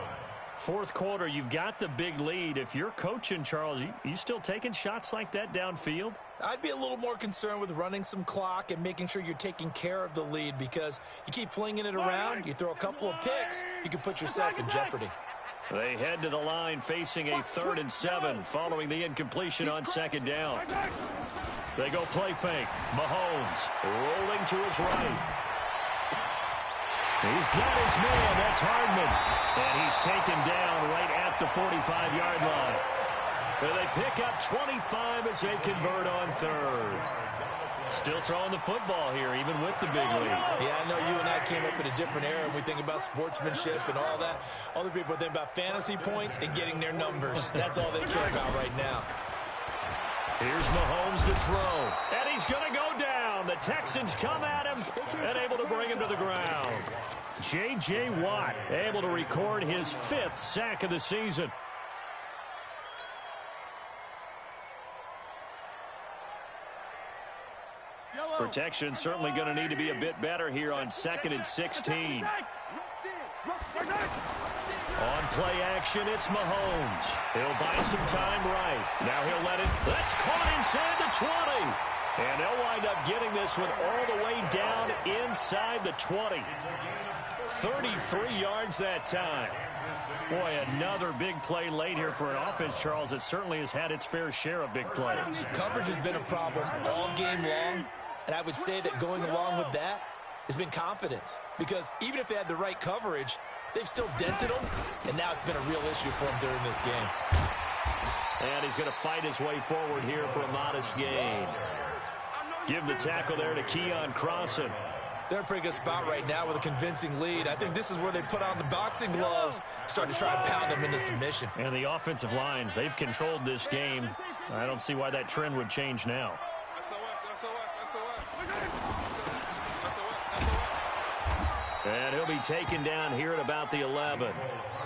4th quarter, you've got the big lead. If you're coaching, Charles, you still taking shots like that downfield? I'd be a little more concerned with running some clock and making sure you're taking care of the lead, because you keep flinging it around, you throw a couple of picks, you can put yourself in jeopardy. They head to the line facing a 3rd and 7 following the incompletion on 2nd down. They go play fake. Mahomes rolling to his right. He's got his man. That's Hardman. And he's taken down right at the 45-yard line. And they pick up 25 as they convert on 3rd. Still throwing the football here, even with the big lead. Yeah, I know you and I came up in a different era, and we think about sportsmanship and all that. Other people think about fantasy points and getting their numbers. That's all they care about right now. Here's Mahomes to throw. And he's going to go down. The Texans come at him and able to bring him to the ground. J.J. Watt able to record his 5th sack of the season. Protection certainly going to need to be a bit better here on 2nd and 16. On play action, it's Mahomes. He'll buy some time right. Now he'll let it. That's caught inside the 20. And they'll wind up getting this one all the way down inside the 20. 33 yards that time. Boy, another big play late here for an offense, Charles, that certainly has had its fair share of big plays. Coverage has been a problem all game long, and I would say that going along with that has been confidence, because even if they had the right coverage, they've still dented them, and now it's been a real issue for them during this game. And he's going to fight his way forward here for a modest gain. Give the tackle there to Keon Crossan. They're in a pretty good spot right now with a convincing lead. I think this is where they put on the boxing gloves, start to try and pound them into submission. And the offensive line, they've controlled this game. I don't see why that trend would change now. And he'll be taken down here at about the 11.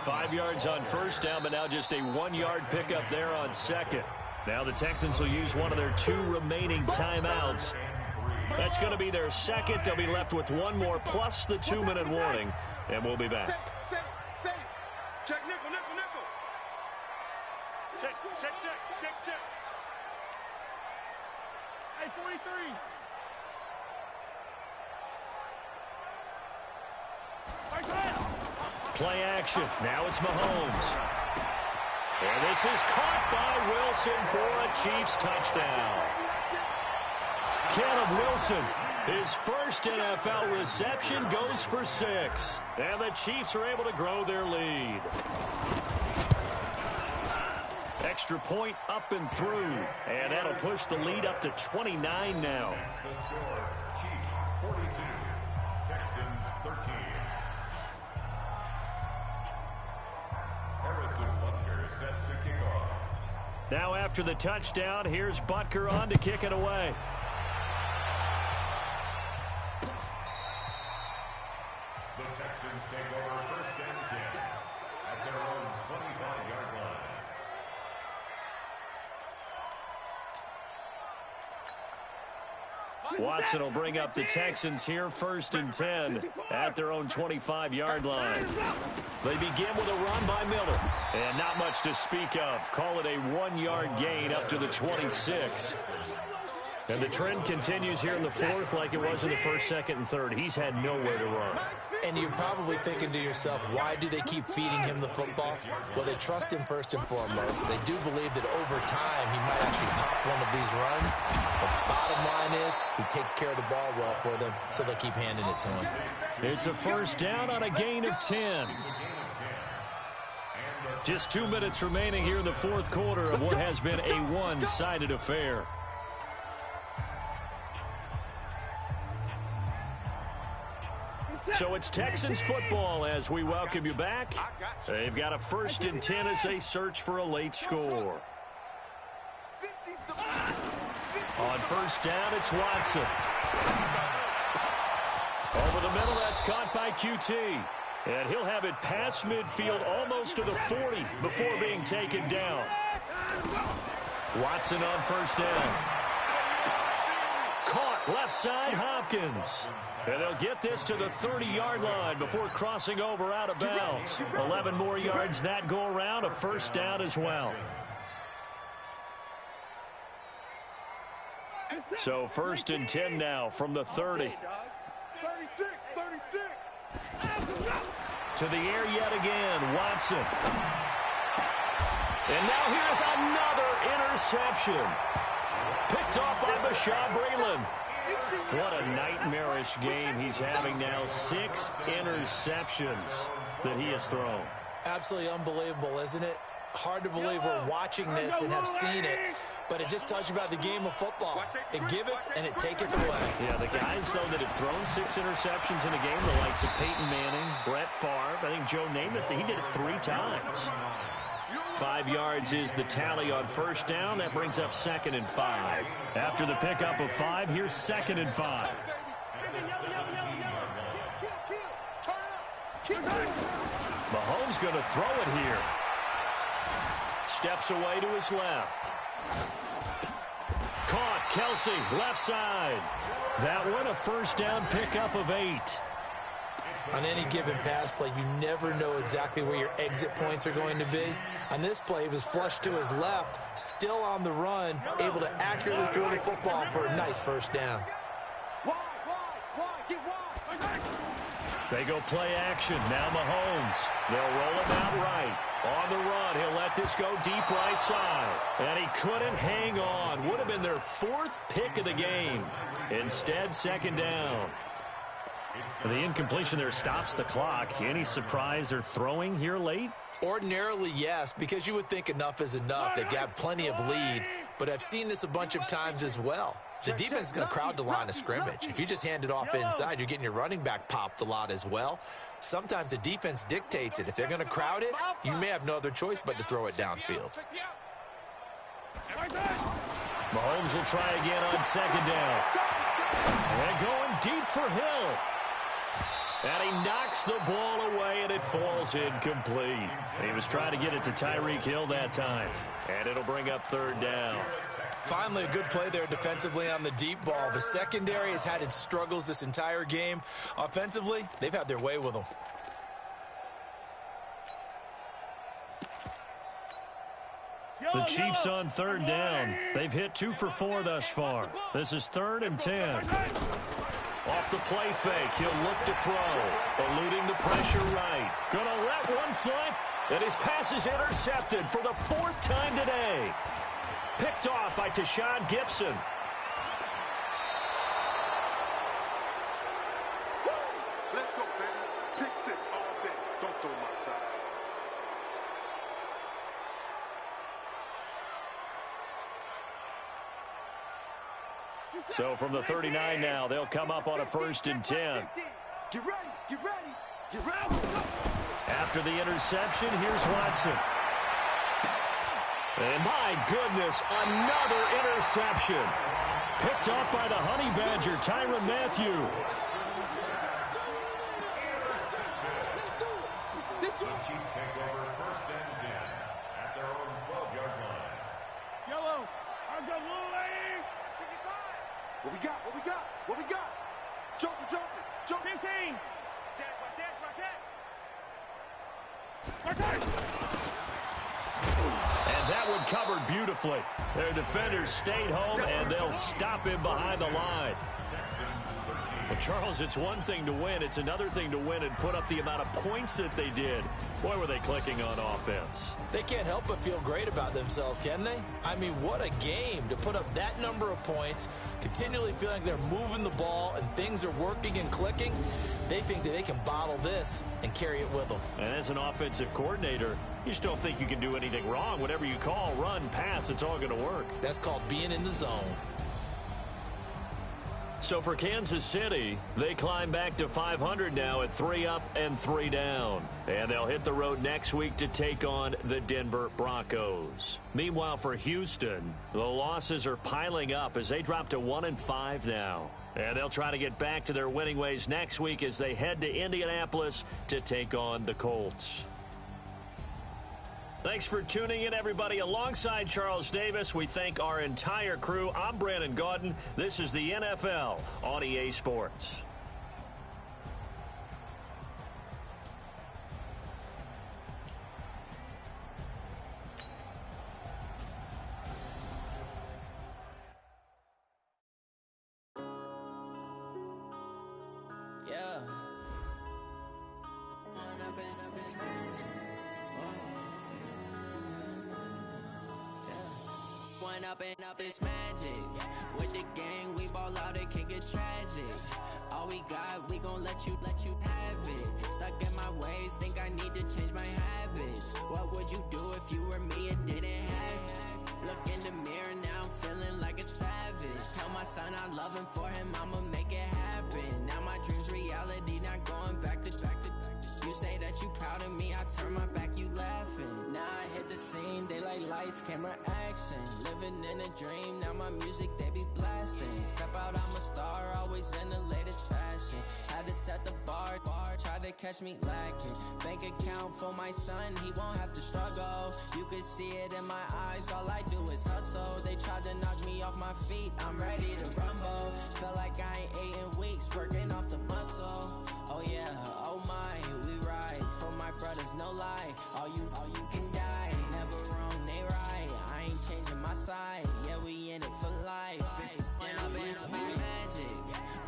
5 yards on 1st down, but now just a 1-yard pickup there on 2nd. Now the Texans will use one of their 2 remaining timeouts. That's going to be their 2nd. They'll be left with 1 more plus the 2-minute warning, and we'll be back. Check, nickel. Check. Hey, 43. Play action. Now it's Mahomes. And this is caught by Wilson for a Chiefs touchdown. Caleb Wilson, his first NFL reception, goes for 6. And the Chiefs are able to grow their lead. Extra point up and through. And that'll push the lead up to 29 now. The score, Chiefs 42, Texans 13. Harrison Butker set to kick off. Now after the touchdown, here's Butker on to kick it away. The Texans take over 1st and 10 at their own 25-yard line. Watson will bring up the Texans here 1st and 10 at their own 25-yard line. They begin with a run by Miller. And not much to speak of. Call it a 1-yard gain up to the 26. And the trend continues here in the 4th like it was in the 1st, 2nd, and 3rd. He's had nowhere to run. And you're probably thinking to yourself, why do they keep feeding him the football? Well, they trust him first and foremost. They do believe that over time he might actually pop one of these runs. But the bottom line is he takes care of the ball well for them, so they'll keep handing it to him. It's a 1st down on a gain of 10. Just 2 minutes remaining here in the 4th quarter of what has been a one-sided affair. So it's Texans football as we welcome you back. They've got a 1st and 10 as they search for a late score. On 1st down, it's Watson. Over the middle, that's caught by QT. And he'll have it past midfield almost to the 40 before being taken down. Watson on 1st down. Caught left side, Hopkins. And they'll get this to the 30-yard line before crossing over out of bounds. 11 more yards that go around, a 1st down as well. So 1st and 10 now from the 30. 36. To the air yet again, Watson. And now here's another interception. Picked off by Bashaud Breeland. What a nightmarish game he's having now. 6 interceptions that he has thrown. Absolutely unbelievable, isn't it? Hard to believe we're watching this and have seen it, but it just tells you about the game of football. It giveth and it taketh away. Yeah, the guys, though, that have thrown 6 interceptions in a game, the likes of Peyton Manning, Brett Favre, I think Joe Namath, he did it 3 times. 5 yards is the tally on 1st down. That brings up 2nd and 5. After the pickup of 5, here's 2nd and 5. Mahomes going to throw it here. Steps away to his left. Caught, Kelsey, left side. That one a 1st down pickup of 8. On any given pass play, you never know exactly where your exit points are going to be. On this play, he was flushed to his left, still on the run, able to accurately throw the football for a nice 1st down. They go play action. Now Mahomes. They'll roll him out right. On the run, he'll let this go deep right side. And he couldn't hang on. Would have been their 4th pick of the game. Instead, 2nd down. The incompletion there stops the clock. Any surprise they're throwing here late? Ordinarily, yes, because you would think enough is enough. They've got plenty of lead, but I've seen this a bunch of times as well. The defense is going to crowd the line of scrimmage. If you just hand it off inside, you're getting your running back popped a lot as well. Sometimes the defense dictates it. If they're going to crowd it, you may have no other choice but to throw it downfield. Mahomes will try again on 2nd down. And going deep for Hill. And he knocks the ball away, and it falls incomplete. He was trying to get it to Tyreek Hill that time. And it'll bring up 3rd down. Finally, a good play there defensively on the deep ball. The secondary has had its struggles this entire game. Offensively, they've had their way with them. The Chiefs on 3rd down. They've hit 2 for 4 thus far. This is 3rd and 10. Off the play fake, he'll look to throw. Eluding the pressure right. Gonna let one fly. And his pass is intercepted for the 4th time today. Picked off by Tashawn Gibson. Let's go, baby. Pick 6 all day. Don't throw my side. So from the 39 now, they'll come up on a 1st and 10. Get ready, get ready, get ready. After the interception, here's Watson. And my goodness, another interception. Picked off by the Honey Badger, Tyrann Mathieu. The Chiefs take over 1st and 10 at their own 12-yard line. Yellow, I got little lady. What we got, what we got, what we got? Jumping, jumping, jumping. 15. And that one covered beautifully. Their defenders stayed home, and they'll stop him behind the line. Well, Charles, it's one thing to win. It's another thing to win and put up the amount of points that they did. Boy, were they clicking on offense. They can't help but feel great about themselves, can they? I mean, what a game to put up that number of points, continually feeling like they're moving the ball and things are working and clicking. They think that they can bottle this and carry it with them. And as an offensive coordinator, you just don't think you can do anything wrong. Whatever you call, run, pass, it's all going to work. That's called being in the zone. So for Kansas City, they climb back to 500 now at 3 up and 3 down. And they'll hit the road next week to take on the Denver Broncos. Meanwhile, for Houston, the losses are piling up as they drop to 1-5 now. And they'll try to get back to their winning ways next week as they head to Indianapolis to take on the Colts. Thanks for tuning in, everybody. Alongside Charles Davis, we thank our entire crew. I'm Brandon Gaudin. This is the NFL on EA Sports. Yeah. One up and up is magic. With the gang, we ball out, it can get tragic. All we got, we gon' let you have it. Stuck in my ways, think I need to change my habits. What would you do if you were me and didn't have it? Look in the mirror, now I'm feeling like a savage. Tell my son I love him, for him I'ma make it happen. Now my dream's reality, not going back to. You say that you proud of me, I turn my back, you laughing. Now I hit the scene, they like lights, camera, action. Living in a dream, now my music, they be blasting. Step out, I'm a star, always in the latest fashion. Had to set the bar, try to catch me lacking. Bank account for my son, he won't have to struggle. You could see it in my eyes, all I do is hustle. They tried to knock me off my feet, I'm ready to rumble. Felt like I ain't ate in weeks, working off the muscle. Oh yeah, oh my, we ride for my brothers, no lie. All you can die, never wrong, they right. I ain't changing my side, yeah, we in it for life. And up is magic.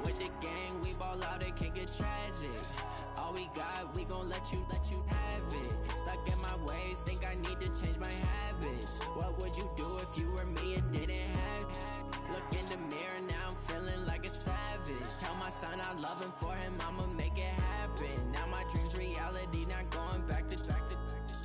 With the gang, we ball out, it can get tragic. All we got, we gon' let you have it. Stuck in my ways, think I need to change my habits. What would you do if you were me and didn't have it? Look in the mirror, now I'm feeling like a savage. Tell my son I love him, for him I'ma make it happen. Now my dream's reality, not going back to.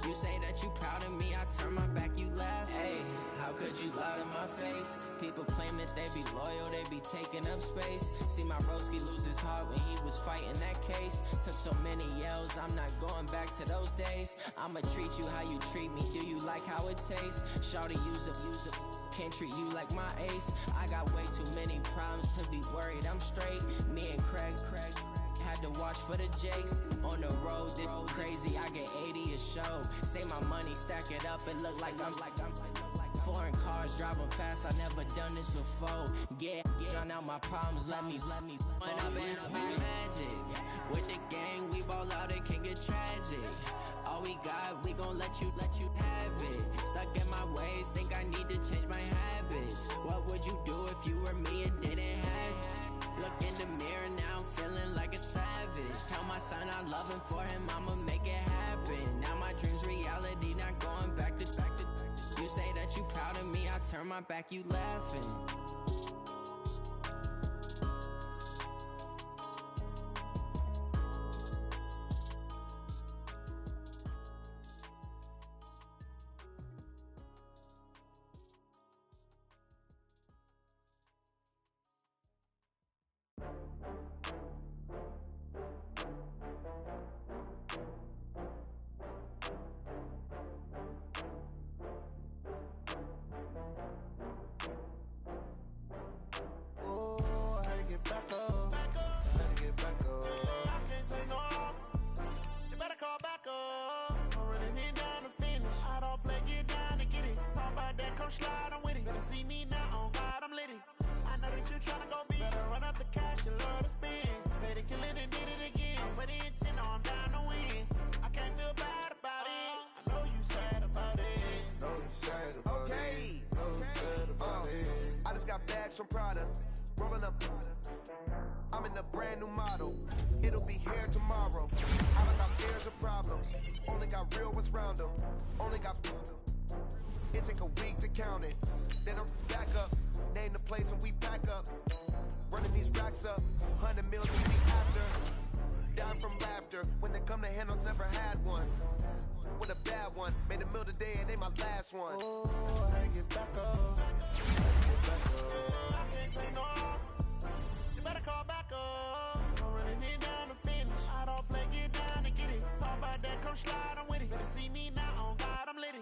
You say that you proud of me, I turn my back, you laugh. Hey, how could you lie to my face? People claim that they be loyal, they be taking up space. See my broski lose his heart when he was fighting that case. Took so many yells, I'm not going back to those days. I'ma treat you how you treat me, do you like how it tastes? Shawty, use up, can't treat you like my ace. I got way too many problems to be worried, I'm straight. Me and Craig had to watch for the Jakes. On the road, this crazy, I get 80 a show. Say my money, stack it up, it look like I'm foreign cars, driving fast, I never done this before. Yeah, drown out my problems, let me One up and up is magic. With the gang, we ball out, it can get tragic. All we got, we gon' let you have it. Stuck in my ways, think I need to change my habits. What would you do if you were me and didn't have it? Look in the mirror, now I'm feeling like a savage. Tell my son, I love him, for him, I'ma make it happen. Now my dream's reality, not going back to. You say that you proud of me, I turn my back, you laughing. From Prada, rolling up. I'm in a brand new model. It'll be here tomorrow. I don't got fears or problems. Only got real ones round them. Only got. It take a week to count it. Then I'm back up. Name the place and we pack up. Running these racks up. 100 mils a week after. Down from laughter. When they come to handles, never had one. With a bad one. Made a meal today and they my last one. Oh, I get back up. You better call back up. I'm running it down to finish. I don't play, get down and get it. Talk about that, come slide, I'm with it. Better see me now, on God, I'm litty.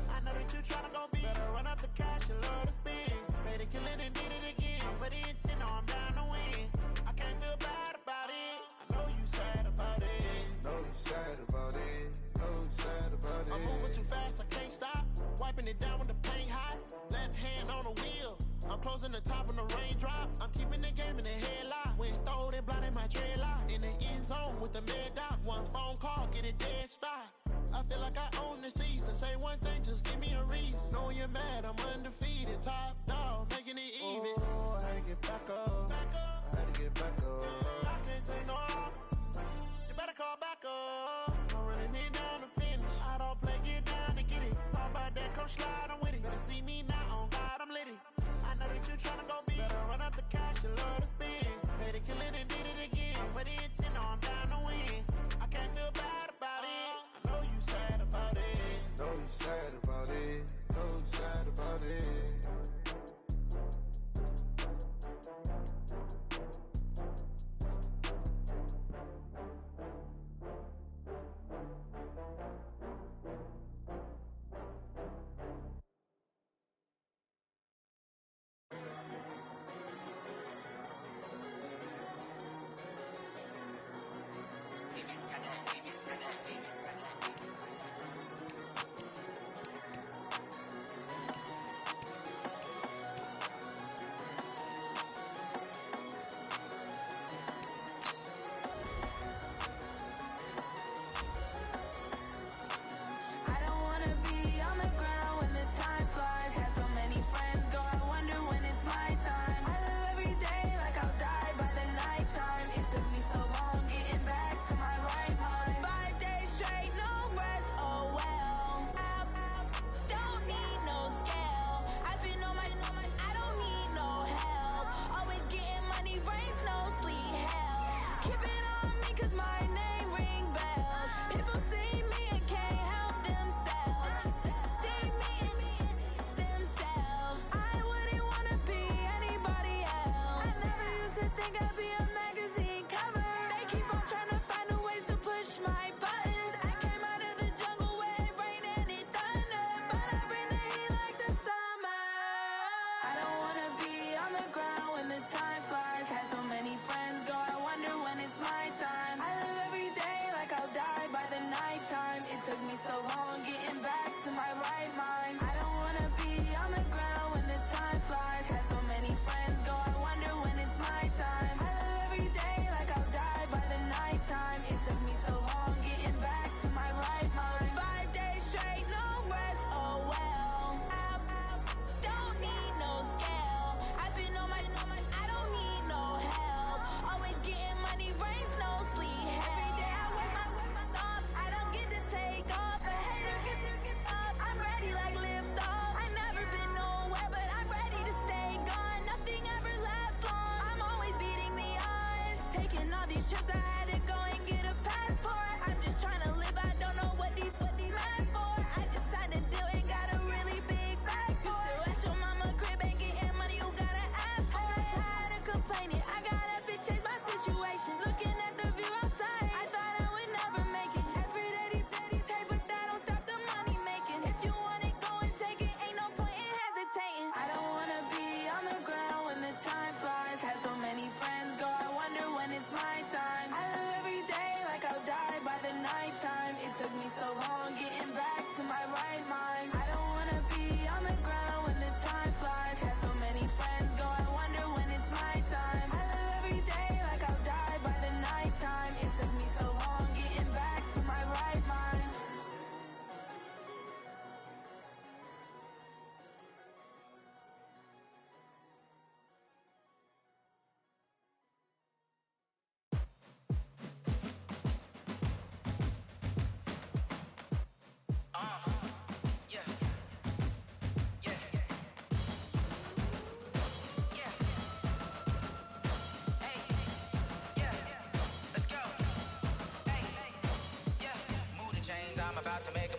I know that you tryna go big. Better run up the cash, you love to spend. Made it, kill it, and did it again. But the intent, no, I'm down to win. I can't feel bad about it. I know you sad about it. Know you sad about it. Know you sad about it. I'm moving too fast, I can't stop. Wiping it down with the paint hot. Left hand on the wheel. I'm closing the top when the raindrop. I'm keeping the game in the headlock. When throw it blind in my dreadlock. In the end zone with the mad dot. One phone call, get it dead stop. I feel like I own the season. Say one thing, just give me a reason. Knowing you're mad, I'm undefeated. Top dog, making it even. Oh, I had to get back up. I had to get back up. I can't take no off. You better call back up. I'm running it down to finish. I don't play, get down and get it. Talk about that, come slide, I'm with it. Better see me now, on God, I'm litty. I know that you tryna go big. Better run up the cash, you love to spend. Made it, kill it, and did it again. But the intent, no, I'm down to win. I can't feel bad about it. I know you sad about it. Know you sad about it. Know you sad about it. Took me so long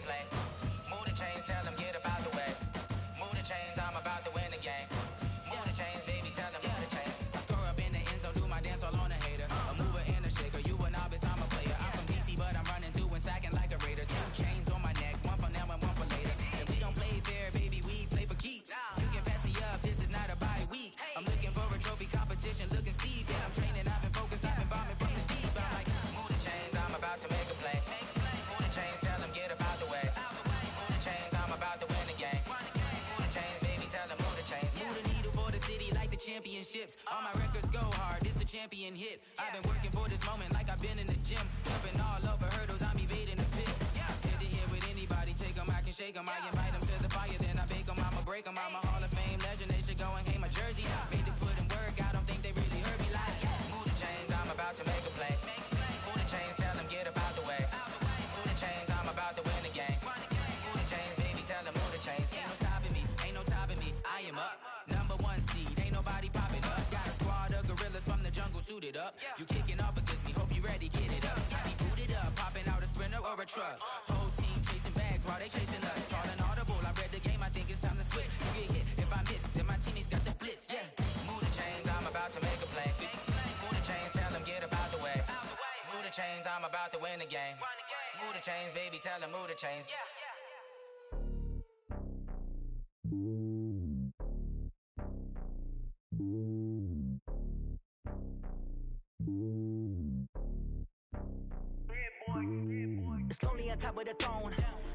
play. Move the chains, tell them get up out the way. Move the chains, I'm about to win the game. Move the chains, baby, tell them move the chains. I score up in the end zone, do my dance all on a hater. A mover and a shaker, you a novice, I'm a player. I'm from DC, but I'm running through and sacking like a raider. 2 chains on my neck, one for now and one for later. And we don't play fair, baby, we play for keeps. You can pass me up, this is not a bye week. I'm looking for a trophy competition, looking steep. And I'm training, I've been focused, I've been bombing from the deep. I'm like, move the chains, I'm about to make a play. Move the chains, tell them get up out the way. Move the chains, I'm about to win the game. Move the chains, baby, tell them move the chains. Move the needle for the city like the championships. All my records go hard, this a champion hit. I've been working for this moment like I've been in the gym. Jumping all over hurdles, I'm evading the pit. Head to head with anybody, take them, I can shake them. I invite them to the fire, then I bake them, I'ma break them. I'm a Hall of Fame legend, they should go and hang my jersey. Made to put in work, I don't think they really heard me like. Move the chains, I'm about to make a play. Move the chains, tell them get up out the way. Move the chains, I'm about to win the game. Move the chains, baby, tell them move the chains. Ain't no stopping me, ain't no topping me, I am up. Number 1 seed, ain't nobody popping up. Got a squad of gorillas from the jungle suited up. You kicking off against me, hope you ready, get it up. I be booted up, popping out a sprinter or a truck. Whole team chasing bags while they chasing us. Calling audible, I read the game, I think it's time to switch. You get hit if I miss, then my teammates got the blitz, yeah. Move the chains, I'm about to make a play. Move the chains, tell them get up out the way. Move the chains, I'm about to win the game. Move the chains, baby, tell them move the chains. It's lonely on top of the throne.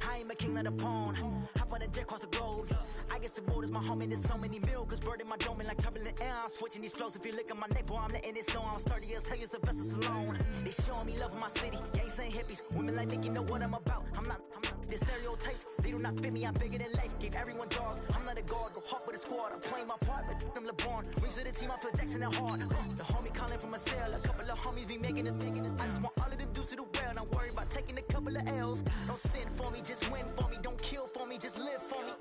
I ain't a king of the pawn. Hop on a jet across the globe. I guess the world is my home and there's so many miracles burning my dome and like turbulent air. I'm switching these flows. If you look at my neck, boy, I'm letting it snow. I'm sturdy as hell, as a vessel alone. They showing me love in my city. Gangs ain't hippies. Women like Nicky know what I'm about. I'm not the stereotypes. They do not fit me. I'm bigger than life. Gave everyone jaws. I'm not a guard. Go hard with a squad. I'm playing my part, but I'm LeBron. Wings of the team. I feel Jackson and hard. The homie calling from a cell. A couple of homies be making it. I just want all of them dudes to the well. Not worry about taking a couple of L's. Don't sin for me, just win for me. Don't kill for me, just live for me.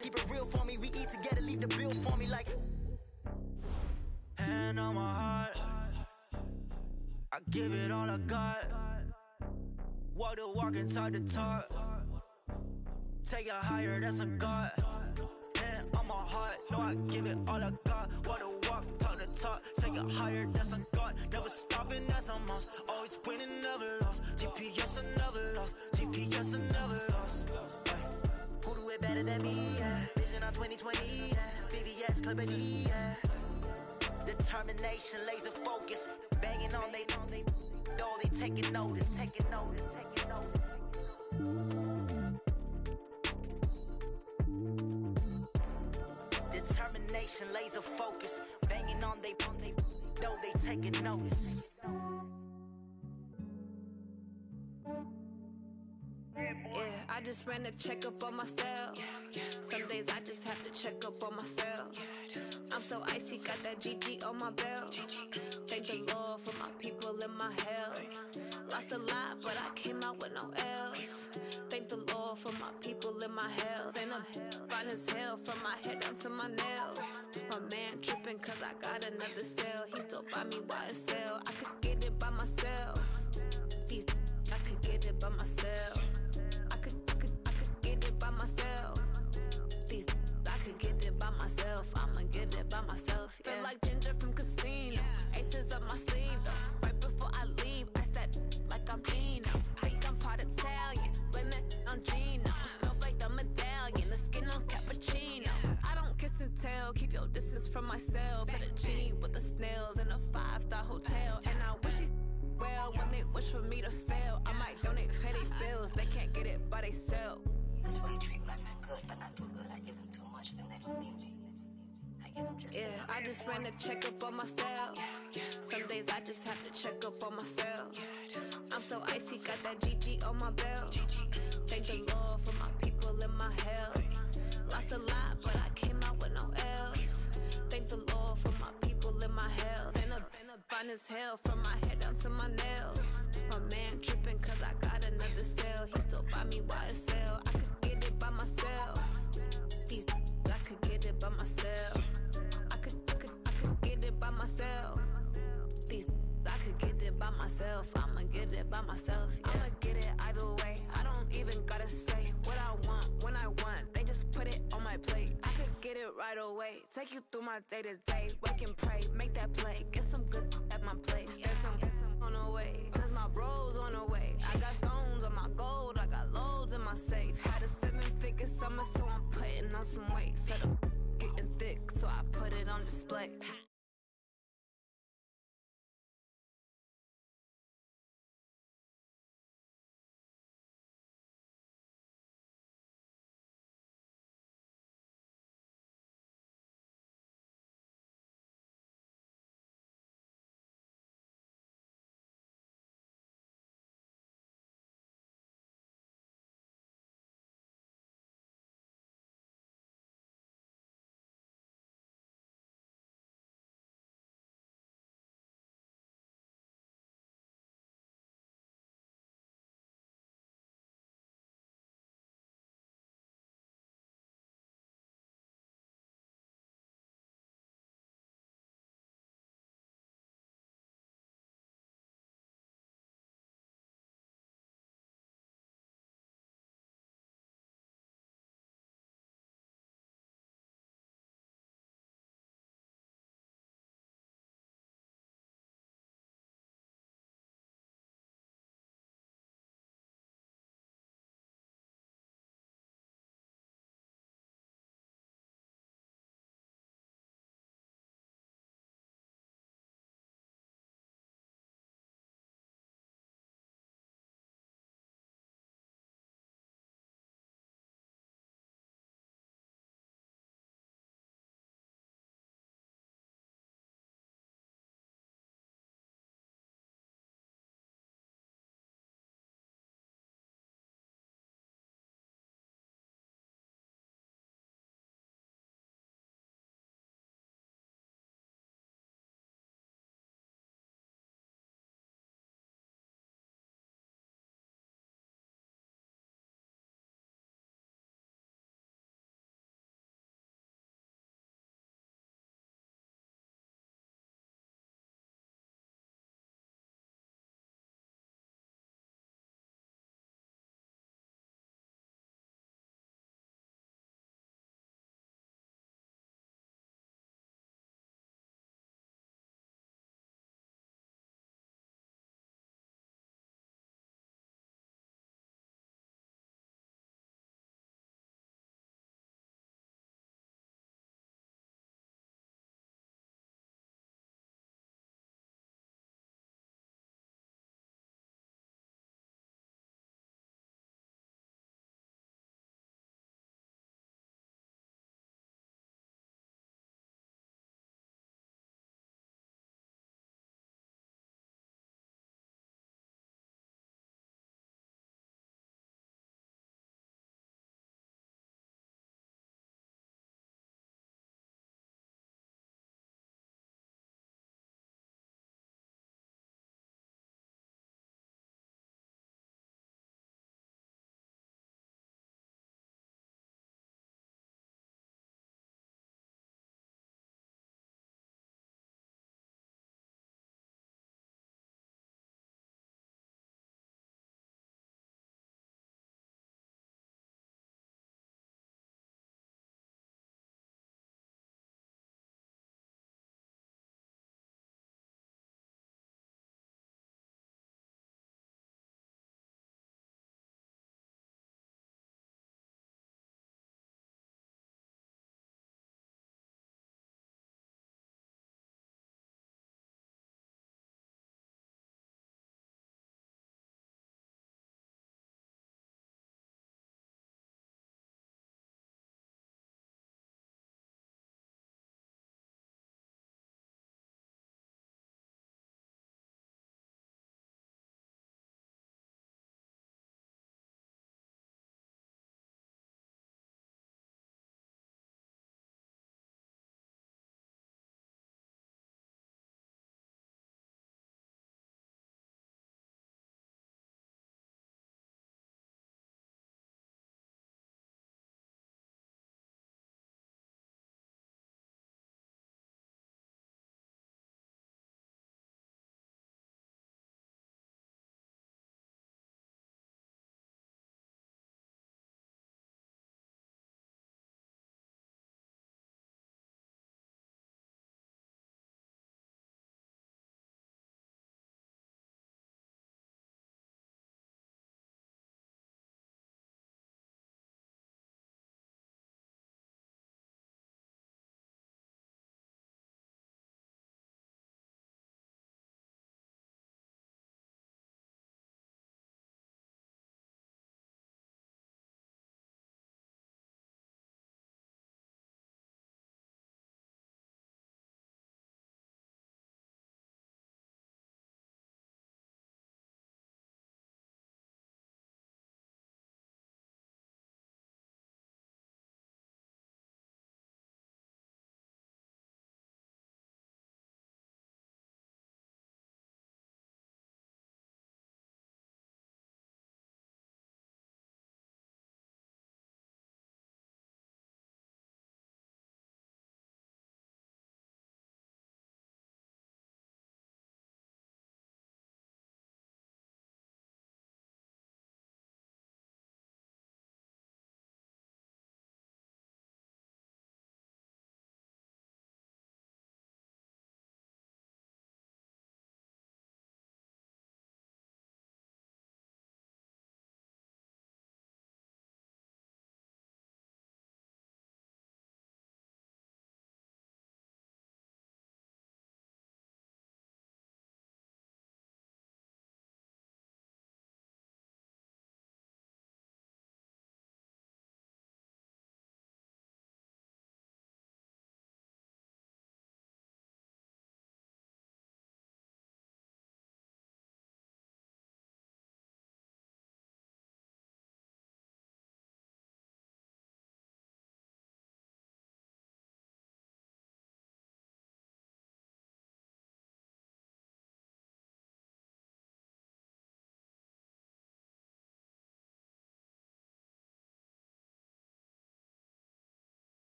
Keep it real for me. We eat together, leave the bill for me like. Hand on my heart, I give it all I got. Walk the walk and talk the talk. Take it higher, that's a God. Hand on my heart, no, I give it all I got. Walk the walk, talk the talk. Take it higher, that's a God. Never stopping, that's a must. Always winning, never lost. GPS, I never lost. GPS, I never lost. Who do it better than me? Yeah. Vision on 2020. Yeah. VVS, Clippity. Yeah. Determination, laser focus. Banging on they door, they taking notice. Taking notice. Taking notice. Determination, laser focus. Banging on they door, they taking notice. Yeah, I just ran a checkup on myself. Some days I just have to check up on myself. I'm so icy, got that GG on my belt. Thank the Lord for my people and my health. Lost a lot, but I came out with no else. Thank the Lord for my people and my health. And I'm fine as hell from my head down to my nails. My man tripping cause I got another cell. He still buy me YSL. I could get it by myself. These I could get it by myself. I could get it by myself. These I could get it by myself. I'ma get it by myself. Yeah. Feel like Ginger from Casino. Aces up my sleeve though. Right before I leave, I said like I'm Dino. Think I'm part Italian. Blame that on Gino. Snowflake the medallion. The skin on cappuccino. I don't kiss and tell. Keep your distance from myself. Fettuccine with the snails in a 5-star hotel. And I wish he's well when they wish for me to fail. I might donate petty bills. They can't get it by they sell. That's why you treat my friend good, but not too good. I give them too much, then they don't need me. I give them just yeah, I just ran a checkup on myself. Some days I just have to check up on myself. I'm so icy, got that GG on my belt. Thank the Lord for my people and my health. Lost a lot, but I came out with no else. Thank the Lord for my people and my health. And I'm fine as hell from my head down to my nails. My man tripping cause I got another cell. He still buy me YSL. I could get it by myself. These I could get it by myself. I could get it by myself. These I could get it by myself. I'ma get it by myself. Yeah. I'ma get it either way. I don't even gotta say. right away. Take you through my day-to-day. Wake and pray, make that play. Get some good at my place. There's some on the way, cause my bro's on the way. I got stones on my gold, I got loads in my safe. Had a 7-figure summer, so I'm putting on some weight. Said I'm getting thick, so I put it on display.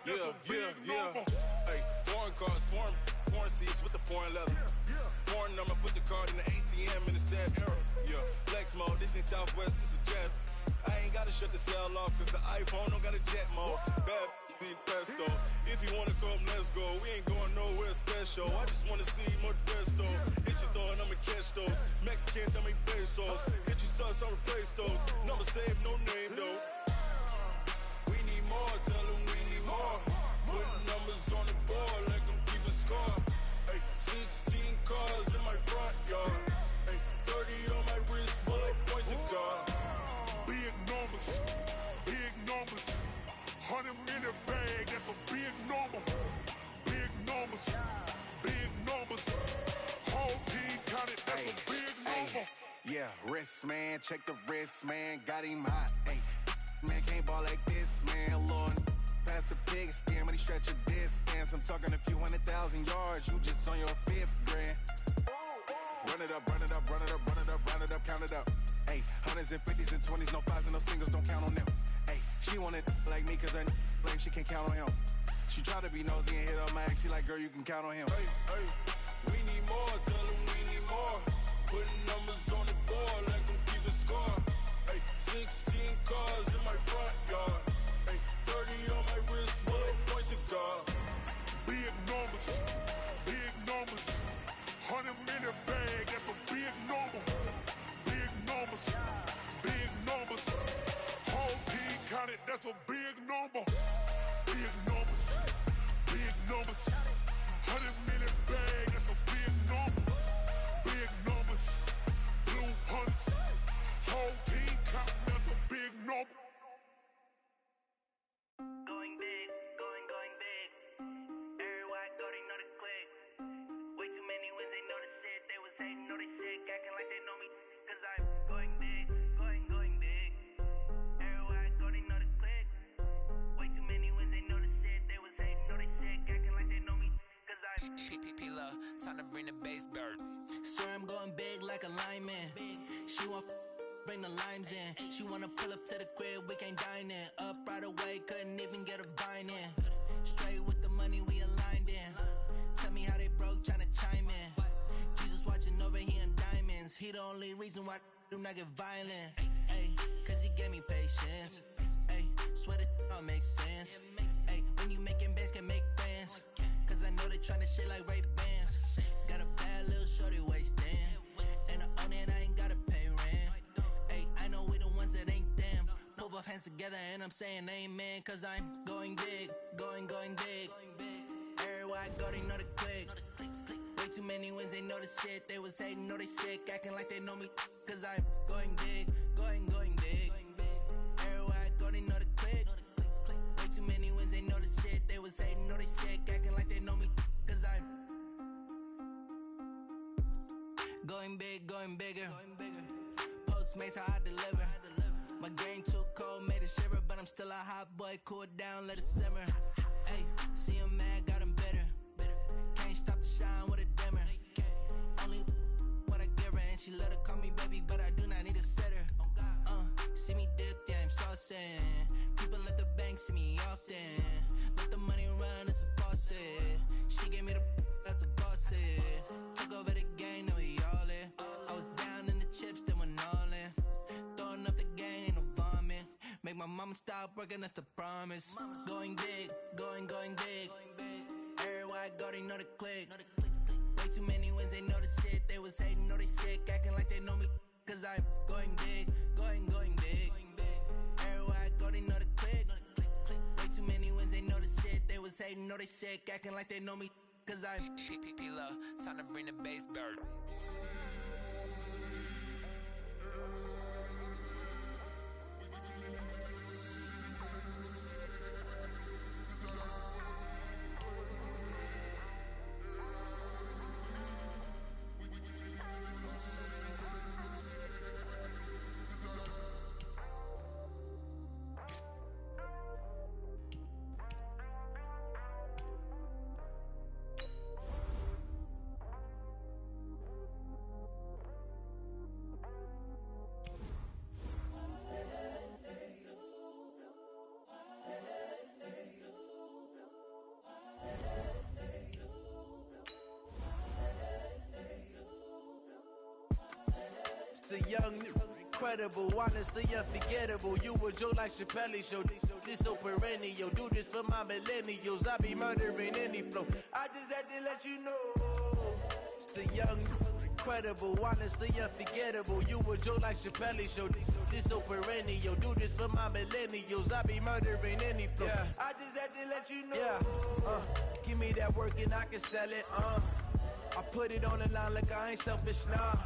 that's a big number. Hey, foreign cars, foreign seats with the foreign leather. Foreign number, put the card in the ATM in the sad era. Yeah, flex mode, this ain't Southwest, this is jet. I ain't gotta shut the cell off, cause the iPhone don't got a jet mode. Bad beat pesto. If you wanna come, let's go. We ain't going nowhere special. I just wanna see more desto. Hit your throw and I'ma catch those. Mexican, dummy pesos. Hit your sauce, I'll replace those. Number saved, no name though. We need more, tell them we need more. Putting numbers on the board, let them keep a score. Hey, 16 cars in my front yard. Hey, 30 on my wrist, bullet point to God. Big numbers, 100 minute bag, that's a big number. Big numbers, whole team counted, that's a big number. Yeah, wrist man, check the wrist man, got him hot. Ay, man can't ball like this, man. Lord, pass the pig skin when he stretch a distance. I'm talking a few 100,000 yards, you just on your 5th grand. Run it up, run it up, run it up, run it up, run it up, count it up. Ay, hundreds and 50s and 20s, no 5s and no singles, don't count on them. Ay, she wanted like me cause her lame, she can't count on him. She tried to be nosy and hit up my ex, she like, girl, you can count on him. Hey, we need more, tell them we need more. Putting numbers on the board, let them keep a score. Hey, 16 cars in my front yard. Hey, 30 on my wrist, bullet point to God. Big numbers, 100 minute bag, that's a big number. Big numbers, whole team counted, that's a big number. Big numbers, 100 minute bag, that's a big number. Big numbers, blue hunts, whole team counting, that's a big number. Going big, going big. Everywhere I go, they know the click. Way too many wins, they know the shit. They was hating, know they sick, acting like they know me. Cause I'm going big, going big. Everywhere I go, they know the click. Way too many wins, they know the shit. They was hating, know they sick, acting like they know me. Cause I'm P-P-P-Love, time to bring the bass bird. Swear I'm going big like a lineman. She want bring the limes in. She wanna pull up to the crib, we can't dine in. Up right away, couldn't even get a vine in. Straight with the money, we aligned in. Tell me how they broke, tryna chime in. Jesus watching over here in diamonds. He the only reason why I do not get violent. Ay, cause he gave me patience. Ay, swear that all makes sense. Ay, when you making bands, can make friends. Cause I know they tryna shit like Ray Bans. Got a bad little shorty wasting. And I own it, I ain't gotta pay rent. Ay, I know we the ones that ain't them. Put both hands together and I'm saying amen. Cause I'm going big, going big. Everywhere I go, they know the click. Way too many wins, they know the shit. They was hating, know they sick, acting like they know me. Cause I'm going big, going big. Everywhere I go, they know the click. Way too many wins, they know the shit. They was hating, know they sick, acting like they know me. Cause I'm going big, going bigger. Postmates, how I deliver. My game too cold, made it shiver. But I'm still a hot boy, cool it down, let it simmer. Hey, see him mad, got him bitter. Can't stop the shine with a dimmer. Only what I give her, and she let her call me baby, but I do not need a sitter. See me dip, yeah, I'm saucing. People at the bank see me often. Let the money run, it's a faucet. She gave me the that's a boss is. Took over the game, now we all in. I was down in the chips, then went all in. Throwing up the game, ain't no vomit. Make my mama stop working, that's the promise. Going big, going big. Everywhere I go, they know the click. Way too many wins, they know the shit. They was hating, know they sick, acting like they know me. Cause I'm going big, going big. Everywhere I go, they know the click. Way too many wins, they know the shit. They was hating, know they sick, acting like they know me. Cause I'm P-P-P-Love, time to bring the bass bird. the young, incredible, honestly unforgettable. You a joke like Chappelle show. This so perennial. Do this for my millennials. I be murdering any flow. I just had to let you know. It's the young, incredible, honestly unforgettable. You a joke like Chappelle show. This so perennial. Do this for my millennials. I be murdering any flow. Yeah. I just had to let you know. Yeah. Give me that work and I can sell it. I put it on the line like I ain't selfish, nah.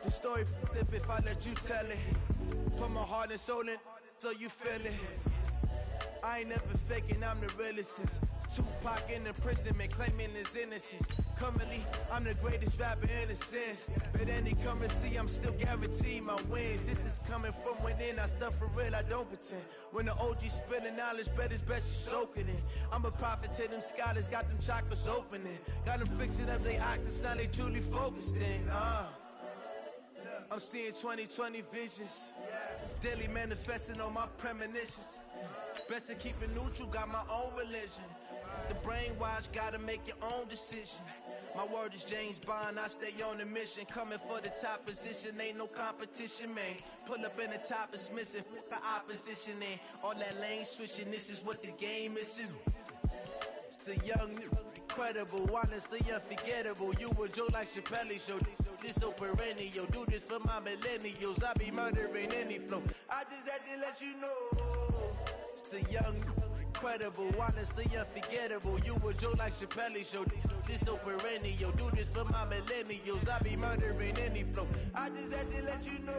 The story flip if I let you tell it. Put my heart and soul in so you feel it. I ain't never faking, I'm the realest since Tupac in imprisonment, claiming his innocence. Currently, I'm the greatest rapper in a sense. But any currency, I'm still guaranteed my wins. This is coming from within, I stuff for real, I don't pretend. When the OG spilling knowledge, bet it's best you soak it in. I'm a prophet to them scholars, got them chakras opening. Got them fixing up their octaves, now they truly focused in. I'm seeing 2020 visions. Daily manifesting on my premonitions. Best to keep it neutral, got my own religion. The brainwash, gotta make your own decision. My word is James Bond, I stay on a mission. Coming for the top position, ain't no competition, man. Pull up in the top is missing, the opposition ain't. All that lane switching, this is what the game is. It's the young, incredible, honestly unforgettable. You a joke like Chappelle show. This so perennial. Do this for my millennials. I be murdering any flow. I just had to let you know. It's the young, incredible, honestly unforgettable. You a joke like Chappelle show. This so perennial. Do this for my millennials. I be murdering any flow. I just had to let you know.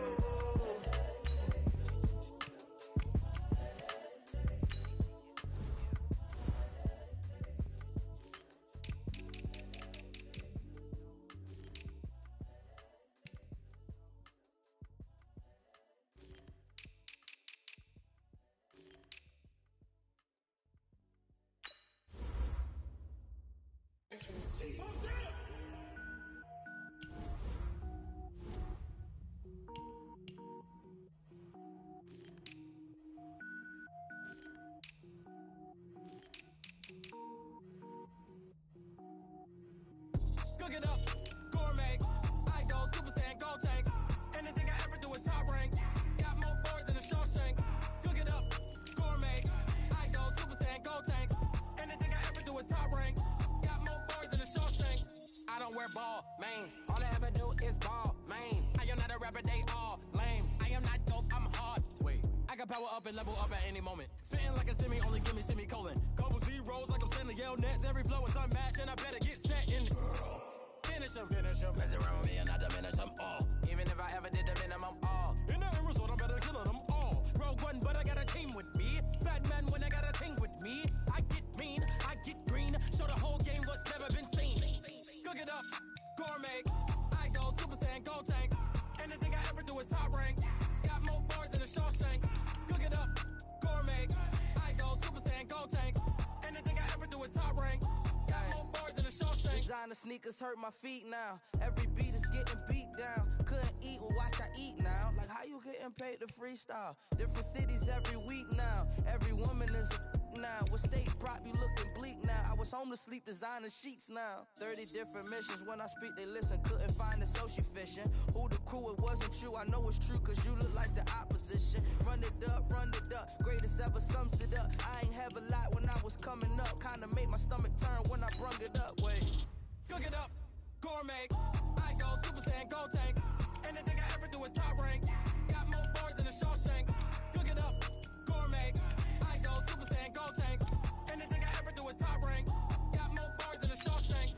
Cook it up, gourmet. I go Super Saiyan, go tank. Anything I ever do is top rank. Got more boards than a Shawshank. Cook it up, gourmet. I go Super Saiyan, go tank. Anything I ever do is top rank. Got more boards than a Shawshank. I don't wear ball mains. All I ever do is ball main. I am not a rapper, they all lame. I am not dope, I'm hard. Wait, I can power up and level up at any moment. Spitting like a semi, only give me semicolon. Couple zeros like I'm sending yell nets. Every flow is unmatched and I better get set in it. Finish them. Mess around with me and I diminish them all. Even if I ever did the minimum all. In the end result, I better kill them all. Rogue One, but I got a team with me. Batman when I got a team with me. I get mean, I get green. Show the whole game what's never been seen. Cook it up, gourmet. I go Super Saiyan, go tank. Anything I ever do is top rank. Got more bars than a Shawshank. Cook it up, gourmet. I go Super Saiyan, go tank. Anything I ever do is top rank. Got more bars than a Shawshank. Designer sneakers hurt my feet now. Every beat is getting beat down. Couldn't eat, well watch I eat now. Like how you getting paid to freestyle? Different cities every week now. Every woman is a now. With state prop you looking bleak now. I was home to sleep designer sheets now. 30 different missions. When I speak they listen. Couldn't find the social fishing. Who the crew, it wasn't you. I know it's true cause you look like the opposition. Run it up. Greatest ever sums it up. I ain't have a lot when I was coming up. Kinda made my stomach turn when I brung it up. Wait. Cook it up, gourmet. I go Super Saiyan, go tank. Anything I ever do is top rank. Got more bars than a Shawshank. Cook it up, gourmet. I go Super Saiyan, go tank. Anything I ever do is top rank. Got more bars than a Shawshank.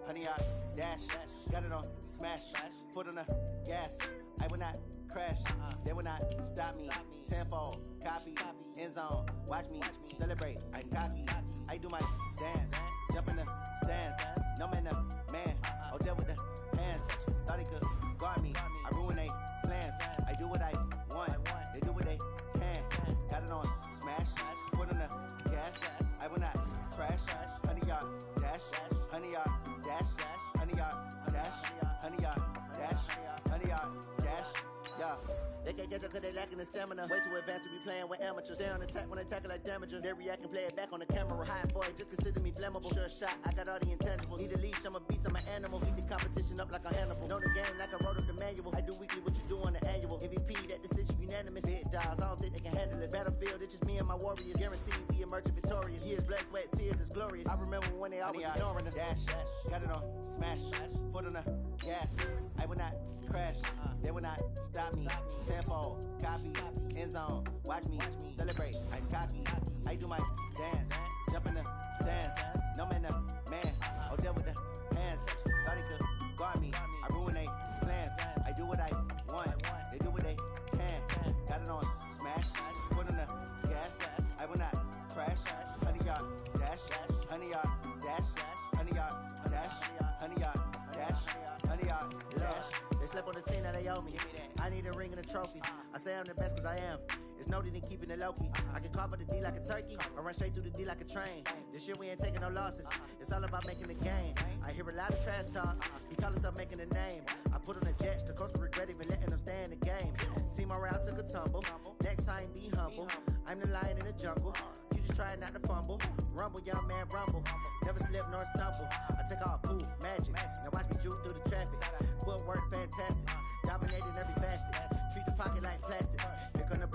Honey, I dash, got it on smash, foot on the gas. I will not crash, they will not stop me. Tenfold, copy, end zone, watch me celebrate. I'm cocky, I do my dance, jump in the stands. No man, the man, oh there with the hands. Thought he could guard me, I ruin they plans. I do what I want, they do what they can. Got it on smash, foot on the gas. I will not crash, honey, y'all dash, honey, y'all dash, honey, y'all dash, honey, y'all dash, They can't catch up cause they lacking the stamina. Way too advanced to be playing with amateurs. Stay on attack when they tackle like damager. They react and play it back on the camera. Hot boy, just consider me flammable. Sure shot, I got all the intangibles. Need a leash, I'm a beast, I'm an animal. Eat the competition up like a Hannibal. Know the game like I wrote up the manual. I do weekly what you do on the annual. MVP, that decision unanimous. Big dogs, I don't think they can handle it. Battlefield, it's just me and my warriors. Guaranteed we emerging victorious. Years, blood, sweat, tears, it's glorious. I remember when they always ignoring us. Dash, got it on, smash, foot on the gas. I will not crash, they will not stop me. Tenfold, copy, end zone, watch me celebrate. I'm cocky, I do my dance, jump in the stands. No man, man, oh deal with the hands. Thought he could guard me, I ruin they plans. I do what I want, they do what they can. Got it on, smash, foot on the gas. I will not crash, 100 yard dash, 100 yard dash, 100 yard dash, 100 yard dash, 100 yard dash. They slept on the team that they owe me. I need a ring and a trophy. I say I'm the best cause I am. It's no need in keeping it low-key. I can carve the D like a turkey, or run straight through the D like a train. This year we ain't taking no losses. It's all about making the game. I hear a lot of trash talk. He call himself making a name. I put on the Jets. The coach will regret even letting them stay in the game. Team morale took a tumble. Next time be humble. I'm the lion in the jungle. You just try not to fumble. Rumble, young man, rumble. Never slip nor stumble. I take off, poof, magic. Now watch me juke through the traffic. Footwork fantastic. Dominating every facet. Treat the pocket like plastic. Here come the